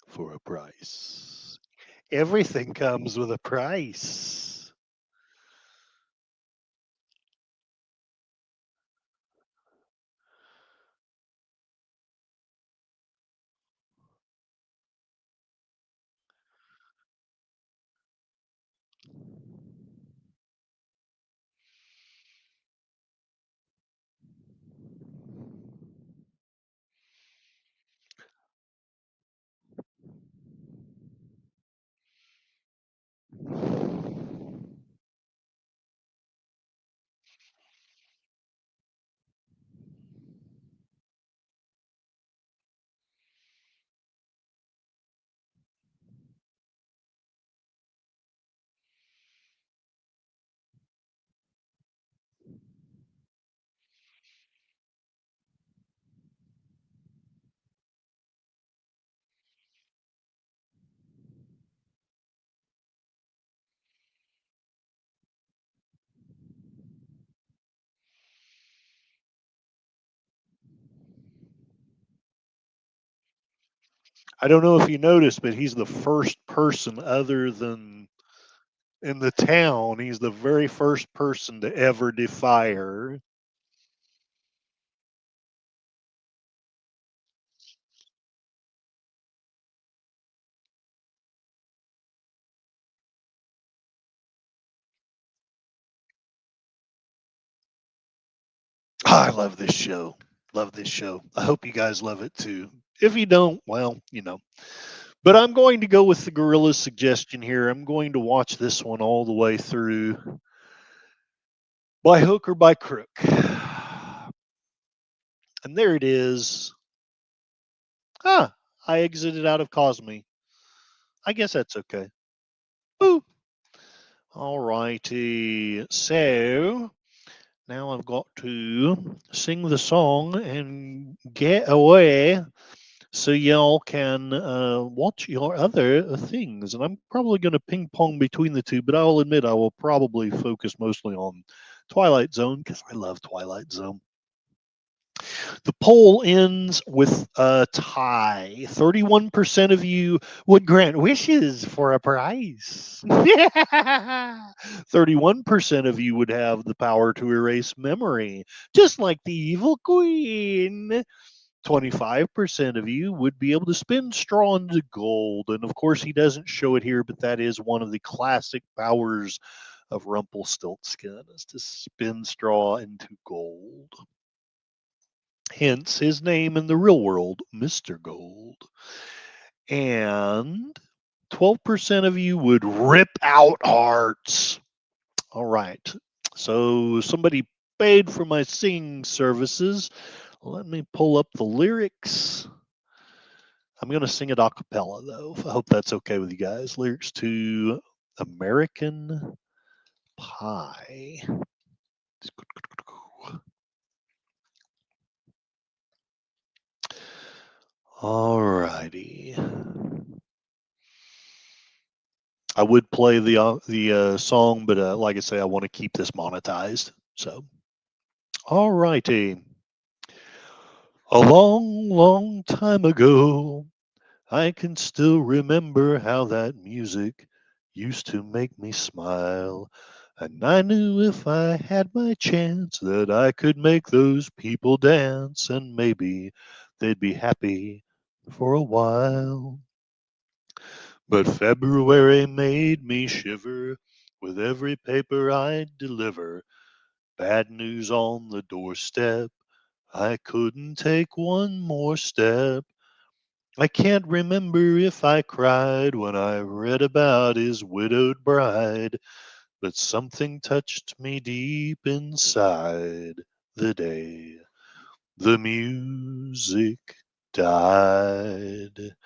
For a price. Everything comes with a price. I don't know if you noticed, but he's the first person other than in the town. He's the very first person to ever defy her. I love this show. Love this show. I hope you guys love it too. If you don't, well, you know. But I'm going to go with the Gorilla's suggestion here. I'm going to watch this one all the way through by hook or by crook. And there it is. Ah, I exited out of Cosme. I guess that's okay. Woo. All righty. So now I've got to sing the song and get away so y'all can watch your other things. And I'm probably going to ping pong between the two, but I'll admit I will probably focus mostly on Twilight Zone because I love Twilight Zone. The poll ends with a tie. 31% of you would grant wishes for a prize. 31% of you would have the power to erase memory, just like the evil queen. 25% of you would be able to spin straw into gold. And of course, he doesn't show it here, but that is one of the classic powers of Rumpelstiltskin, is to spin straw into gold. Hence his name in the real world, Mr. Gold. And 12% of you would rip out hearts. All right. So somebody paid for my singing services. Let me pull up the lyrics. I'm going to sing it a cappella, though. I hope that's okay with you guys. Lyrics to American Pie. All righty. I would play the song, but like I say, I want to keep this monetized. So, all righty. A long, long time ago, I can still remember how that music used to make me smile. And I knew if I had my chance that I could make those people dance, and maybe they'd be happy for a while. But February made me shiver with every paper I'd deliver. Bad news on the doorstep. I couldn't take one more step. I can't remember if I cried when I read about his widowed bride, but something touched me deep inside the day the music died.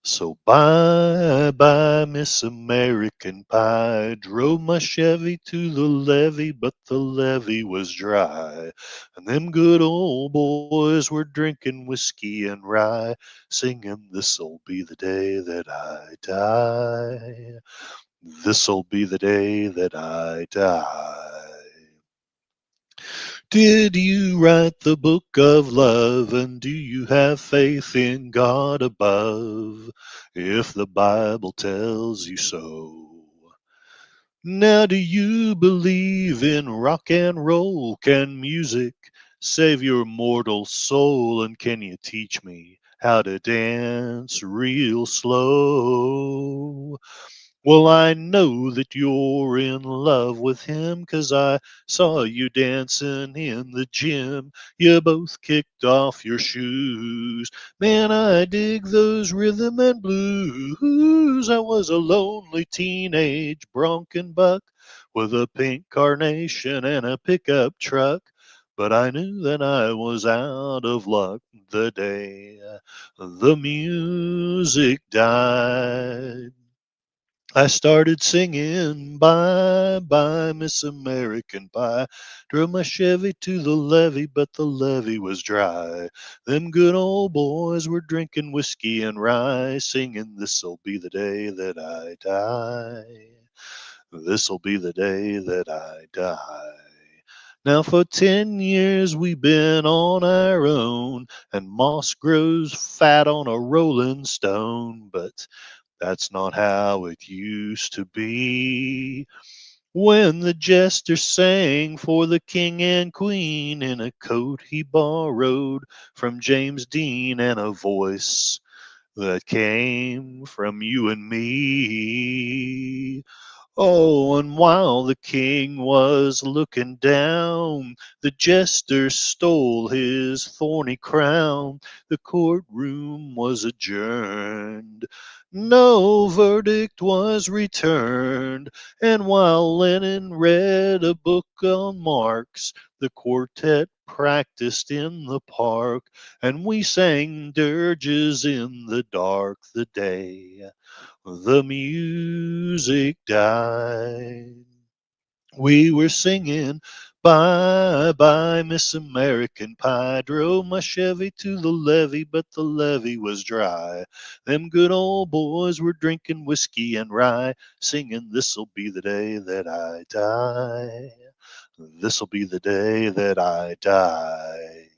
So bye bye, Miss American Pie. Drove my Chevy to the levee, but the levee was dry. And them good old boys were drinking whiskey and rye, singing, "This'll be the day that I die. This'll be the day that I die." Did you write the book of love, and do you have faith in God above, if the Bible tells you so? Now do you believe in rock and roll? Can music save your mortal soul? And can you teach me how to dance real slow? Well, I know that you're in love with him, 'cause I saw you dancing in the gym. You both kicked off your shoes. Man, I dig those rhythm and blues. I was a lonely teenage bronco buck with a pink carnation and a pickup truck. But I knew that I was out of luck the day the music died. I started singing, "Bye bye, Miss American Pie." Drove my Chevy to the levee, but the levee was dry. Them good old boys were drinking whiskey and rye, singing, "This'll be the day that I die. This'll be the day that I die." Now for 10 years we've been on our own, and moss grows fat on a rolling stone, but that's not how it used to be. When the jester sang for the king and queen in a coat he borrowed from James Dean, and a voice that came from you and me. Oh, and while the king was looking down, the jester stole his thorny crown. The courtroom was adjourned. No verdict was returned. And while Lenin read a book on Marx, the quartet practiced in the park, and we sang dirges in the dark the day the music died. We were singing, Bye bye, Miss American Pie. Drove my Chevy to the levee, but the levee was dry. Them good old boys were drinking whiskey and rye, singing, "This'll be the day that I die. This'll be the day that I die."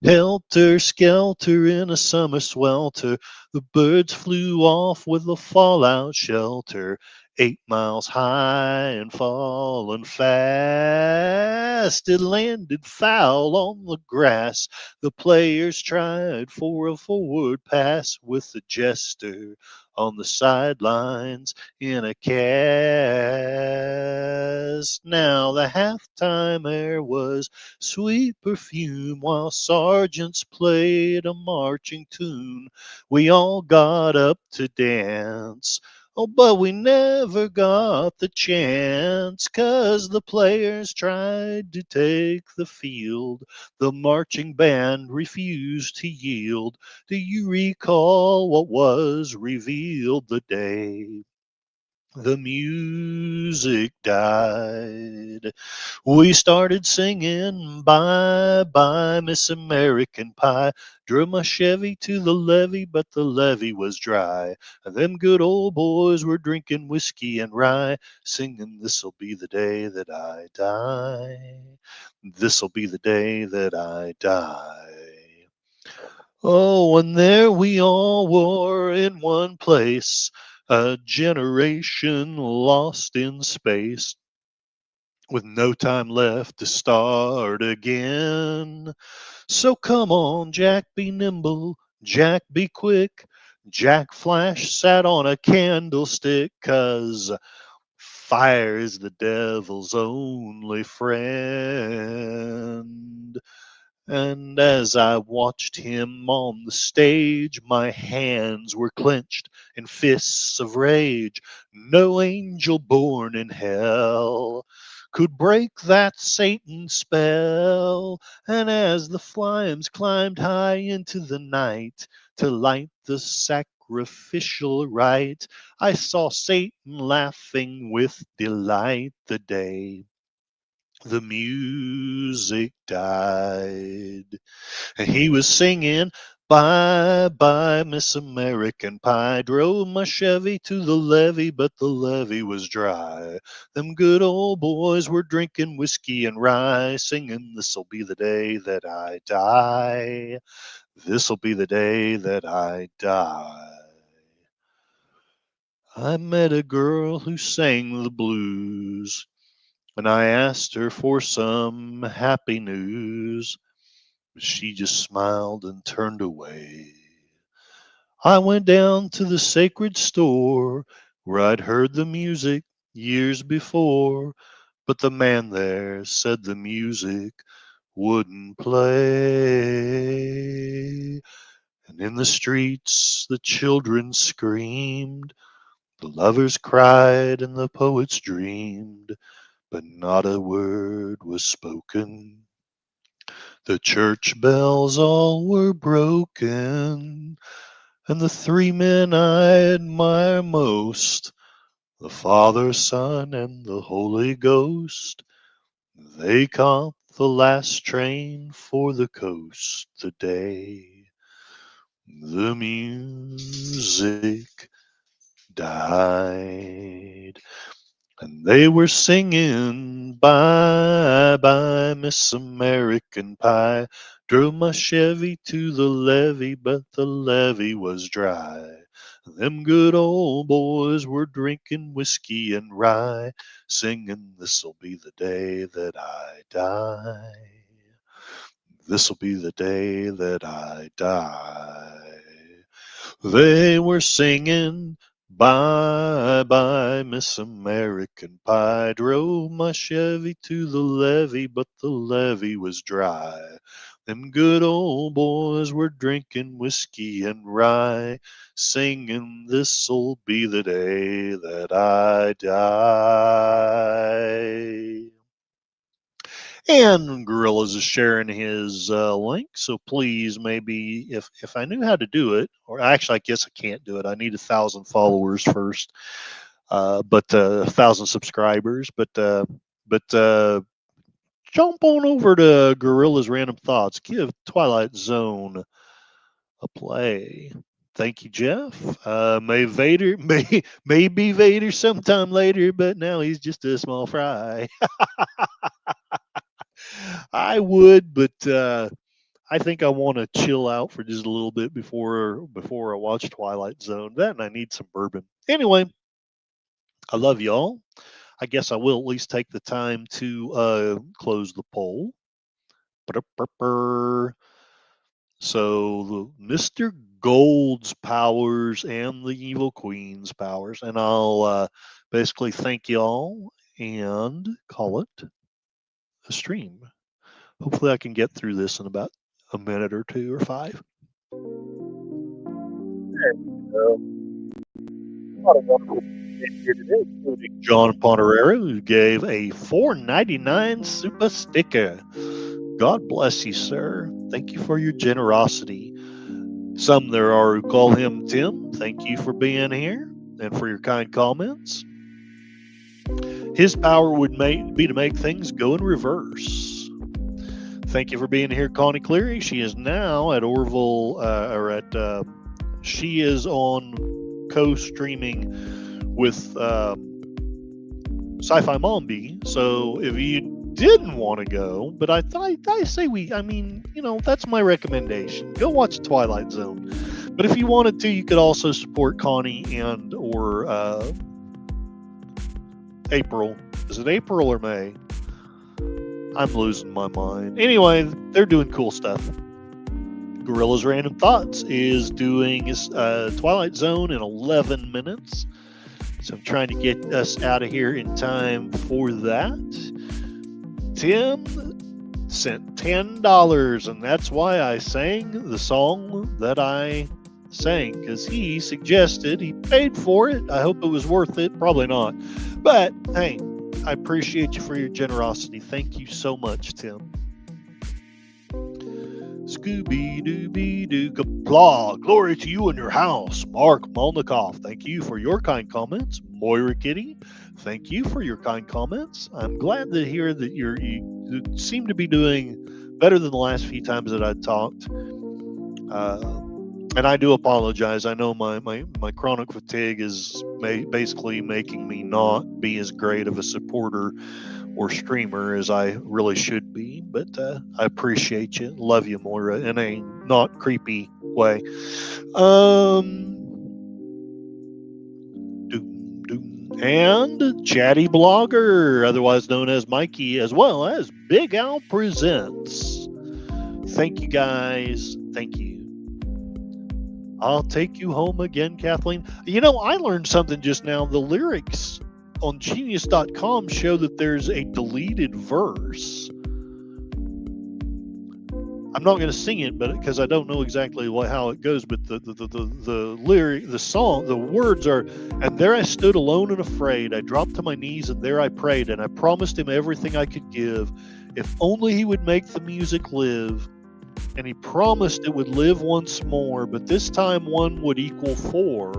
Helter skelter in a summer swelter, the birds flew off with a fallout shelter. 8 miles high and falling fast. It landed foul on the grass. The players tried for a forward pass with the jester on the sidelines in a cast. Now the halftime air was sweet perfume while sergeants played a marching tune. We all got up to dance. Oh, but we never got the chance, 'cause the players tried to take the field. The marching band refused to yield. Do you recall what was revealed the day the music died? We started singing, "Bye bye, Miss American Pie." Drove my Chevy to the levee, but the levee was dry. And them good old boys were drinking whiskey and rye, singing, "This'll be the day that I die. This'll be the day that I die." Oh, and there we all were in one place, a generation lost in space, with no time left to start again. So come on, Jack, be nimble, Jack, be quick. Jack Flash sat on a candlestick, 'cause fire is the devil's only friend. And as I watched him on the stage, my hands were clenched in fists of rage. No angel born in hell could break that Satan spell. And as the flames climbed high into the night to light the sacrificial rite, I saw Satan laughing with delight the day the music died. And he was singing, "Bye bye, Miss American Pie." Drove my Chevy to the levee, but the levee was dry. Them good old boys were drinking whiskey and rye, singing, "This'll be the day that I die. This'll be the day that I die." I met a girl who sang the blues, and I asked her for some happy news. She just smiled and turned away. I went down to the sacred store where I'd heard the music years before, but the man there said the music wouldn't play. And in the streets the children screamed, the lovers cried, and the poets dreamed, but not a word was spoken. The church bells all were broken, and the three men I admire most, the Father, Son, and the Holy Ghost, they caught the last train for the coast the day the music died. And they were singing, "Bye bye, Miss American Pie." Drove my Chevy to the levee, but the levee was dry. Them good old boys were drinking whiskey and rye, singing, "This'll be the day that I die. This'll be the day that I die." They were singing, "Bye bye, Miss American Pie." Drove my Chevy to the levee, but the levee was dry. Them good old boys were drinking whiskey and rye, singing, "This'll be the day that I die." And Gorillas is sharing his link, so please, maybe if I knew how to do it, or actually I guess I can't do it. I need 1,000 followers first, but 1,000 subscribers. But jump on over to Gorilla's Random Thoughts. Give Twilight Zone a play. Thank you, Jeff. May be Vader sometime later, but now he's just a small fry. I would, but I think I want to chill out for just a little bit before I watch Twilight Zone. That and I need some bourbon. Anyway, I love y'all. I guess I will at least take the time to close the poll. So Mr. Gold's powers and the Evil Queen's powers, and I'll basically thank y'all and call it a stream. Hopefully, I can get through this in about a minute or 2 or 5. There we go. A lot of wonderful people here today, including John Ponterera, who gave a $4.99 super sticker. God bless you, sir. Thank you for your generosity. Some there are who call him Tim. Thank you for being here and for your kind comments. His power would be to make things go in reverse. Thank you for being here, Connie Cleary. She is now at Orville, she is on co-streaming with Sci-Fi Mombi. So if you didn't want to go, but I say that's my recommendation. Go watch Twilight Zone. But if you wanted to, you could also support Connie and or April. Is it April or May? I'm losing my mind. Anyway, they're doing cool stuff. Gorilla's Random Thoughts is doing Twilight Zone in 11 minutes. So I'm trying to get us out of here in time for that. Tim sent $10, and that's why I sang the song that I sang, because he suggested, he paid for it. I hope it was worth it. Probably not. But, hey, I appreciate you for your generosity. Thank you so much, Tim. Scooby-Dooby-Doo, Kapla, glory to you and your house. Mark Molnikoff, thank you for your kind comments. Moira Kitty, thank you for your kind comments. I'm glad to hear that you seem to be doing better than the last few times that I talked. And I do apologize. I know my chronic fatigue is basically making me not be as great of a supporter or streamer as I really should be, but I appreciate you. Love you, Moira, in a not creepy way. And Chatty Blogger, otherwise known as Mikey, as well as Big Al Presents. Thank you, guys. Thank you. I'll take you home again, Kathleen. You know, I learned something just now. The lyrics on Genius.com show that there's a deleted verse. I'm not going to sing it, but because I don't know exactly how it goes. But the lyric, the song, the words are, "And there I stood alone and afraid. I dropped to my knees and there I prayed, and I promised him everything I could give, if only he would make the music live. And he promised it would live once more, but this time one would equal 4.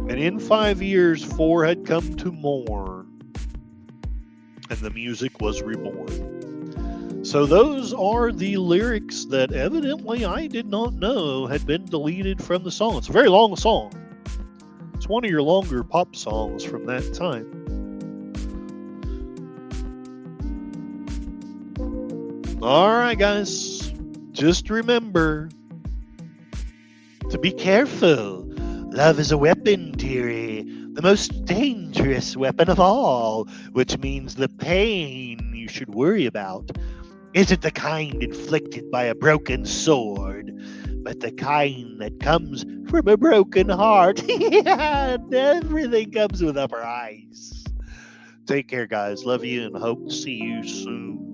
And in 5 years, 4 had come to mourn, and the music was reborn." So those are the lyrics that evidently I did not know had been deleted from the song. It's a very long song. It's one of your longer pop songs from that time. All right, guys. Just remember to be careful. Love is a weapon, dearie. The most dangerous weapon of all, which means the pain you should worry about isn't the kind inflicted by a broken sword, but the kind that comes from a broken heart. And everything comes with a price. Take care, guys. Love you and hope to see you soon.